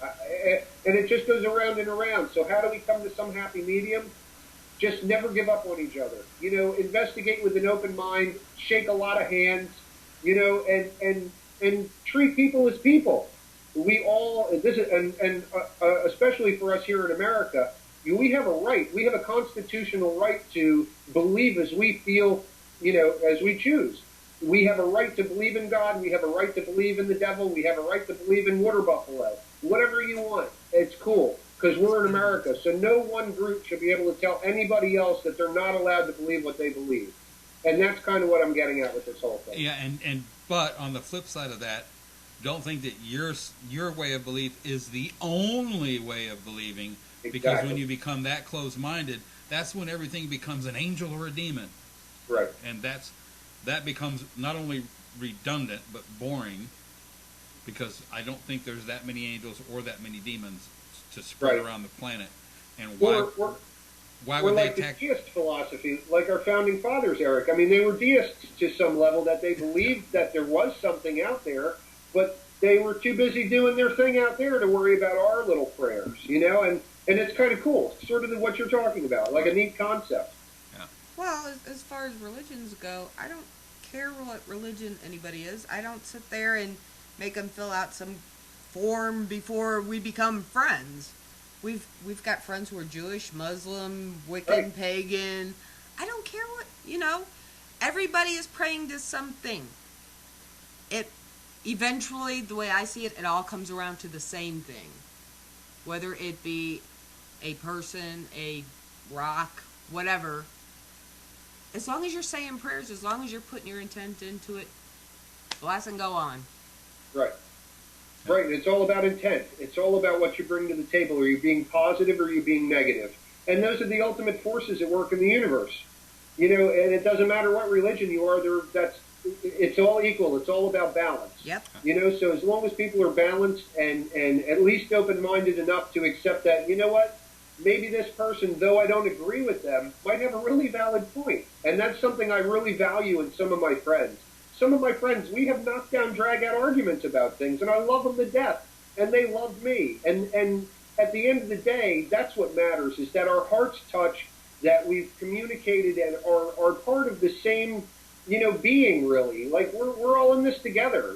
And it just goes around and around. So how do we come to some happy medium? Just never give up on each other. You know, investigate with an open mind, shake a lot of hands, you know, and treat people as people. We all, this is, and especially for us here in America, we have a right, we have a constitutional right to believe as we feel, you know, as we choose. We have a right to believe in God. We have a right to believe in the devil. We have a right to believe in water buffalo. Whatever you want, it's cool, because we're in America. So no one group should be able to tell anybody else that they're not allowed to believe what they believe. And that's kind of what I'm getting at with this whole thing. Yeah, but on the flip side of that, don't think that your way of belief is the only way of believing. Exactly. Because when you become that closed-minded, that's when everything becomes an angel or a demon. Right. And that becomes not only redundant but boring, because I don't think there's that many angels or that many demons to spread around the planet. And why would they attack? The deist philosophy, like our founding fathers, Eric. I mean, they were deists to some level, that they believed that there was something out there, but they were too busy doing their thing out there to worry about our little prayers, you know? And it's kind of cool. It's sort of what you're talking about, like a neat concept. Yeah. Well, as far as religions go, I don't care what religion anybody is. I don't sit there and make them fill out some form before we become friends. We've got friends who are Jewish, Muslim, Wiccan, pagan. I don't care what, you know. Everybody is praying to something. Eventually, the way I see it, it all comes around to the same thing. Whether it be a person, a rock, whatever. As long as you're saying prayers, as long as you're putting your intent into it, bless and go on. Right. Right, and it's all about intent. It's all about what you bring to the table. Are you being positive or are you being negative? And those are the ultimate forces at work in the universe. And it doesn't matter what religion you are, it's all equal. It's all about balance. Yep. So as long as people are balanced and at least open-minded enough to accept that, you know what, maybe this person, though I don't agree with them, might have a really valid point. And that's something I really value in some of my friends. Some of my friends, we have knockdown, drag-out arguments about things, and I love them to death, and they love me. And at the end of the day, that's what matters, is that our hearts touch, that we've communicated and are part of the same, being, really. Like, we're all in this together.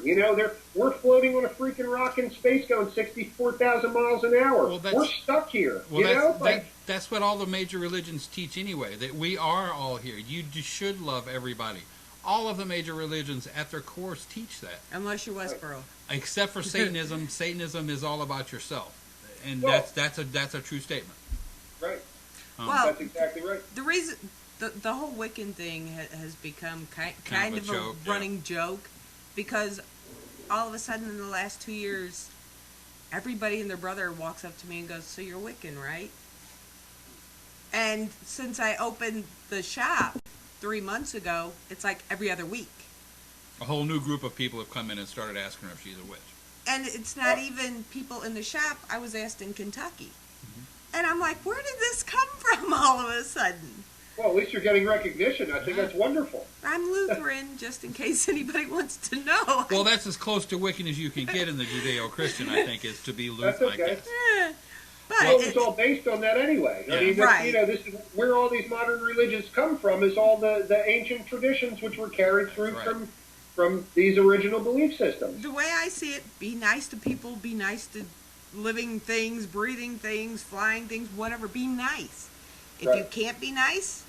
We're floating on a freaking rock in space going 64,000 miles an hour. Well, we're stuck here, that's what all the major religions teach anyway, that we are all here. You should love everybody. All of the major religions at their cores teach that. Unless you're Westboro. Except for Satanism. Satanism is all about yourself. And that's a true statement. Right. Well, that's exactly right. The reason the whole Wiccan thing has become kind of a running joke, because all of a sudden in the last 2 years, everybody and their brother walks up to me and goes, "So you're Wiccan, right?" And since I opened the shop 3 months ago, it's like every other week. A whole new group of people have come in and started asking her if she's a witch. And it's not even people in the shop. I was asked in Kentucky. And I'm like, where did this come from all of a sudden? Well, at least you're getting recognition. I think that's wonderful. I'm Lutheran, just in case anybody wants to know. Well, that's as close to Wiccan as you can get in the Judeo-Christian, I think, is to be Lutheran, okay. I guess. But Well, it's all based on that anyway. Yeah. I mean, Right. this is where all these modern religions come from, is all the ancient traditions which were carried through from these original belief systems. the way I see it, be nice to people, be nice to living things, breathing things, flying things, whatever. Be nice. If you Right. can't be nice,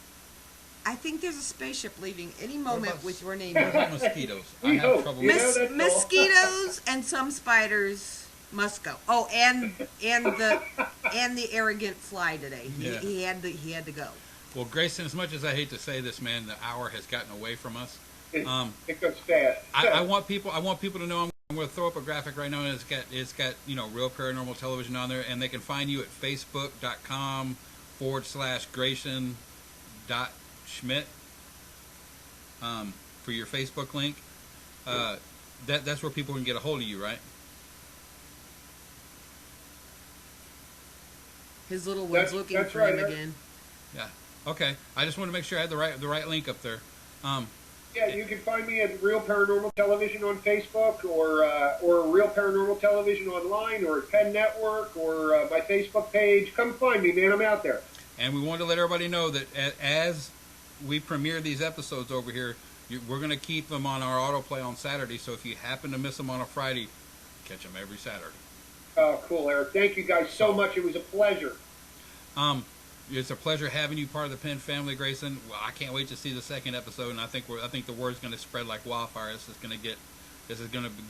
I think there's a spaceship leaving any moment about- with your name What on it. about mosquitoes? I We have hope. trouble You with know, that's all. Mosquitoes and some spiders must go. Oh, and the arrogant fly today. Yeah. He had to go. Well, Grayson, as much as I hate to say this, man, the hour has gotten away from us. It goes fast. I want people to know I'm going to throw up a graphic right now, and it's got Real Paranormal Television on there, and they can find you at facebook.com/Greysen.Schmitt for your Facebook link. That's where people can get a hold of you, right? His little one's looking that's for right, him Eric. again. Yeah. Okay. I just want to make sure I had the right link up there. Yeah, you can find me at Real Paranormal Television on Facebook, or Real Paranormal Television online, or at Penn Network, or my Facebook page. Come find me, man. I'm out there. And we wanted to let everybody know that as we premiere these episodes over here, we're going to keep them on our autoplay on Saturday. So if you happen to miss them on a Friday, catch them every Saturday. Oh, cool, Eric. Thank you guys so much. It was a pleasure. It's a pleasure having you part of the Penn family, Grayson. Well, I can't wait to see the second episode, and I think the word's going to spread like wildfire. This is going to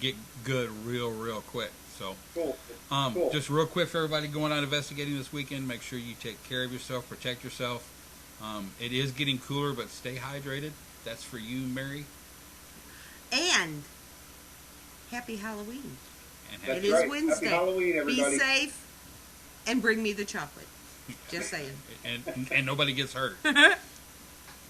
get good real quick. So, Cool. Just real quick for everybody going out investigating this weekend, make sure you take care of yourself, protect yourself. It is getting cooler, but stay hydrated. That's for you, Mary. And happy Halloween. And That's It is right. Wednesday. Happy Halloween, everybody. Be safe and bring me the chocolate. Just saying. and nobody gets hurt.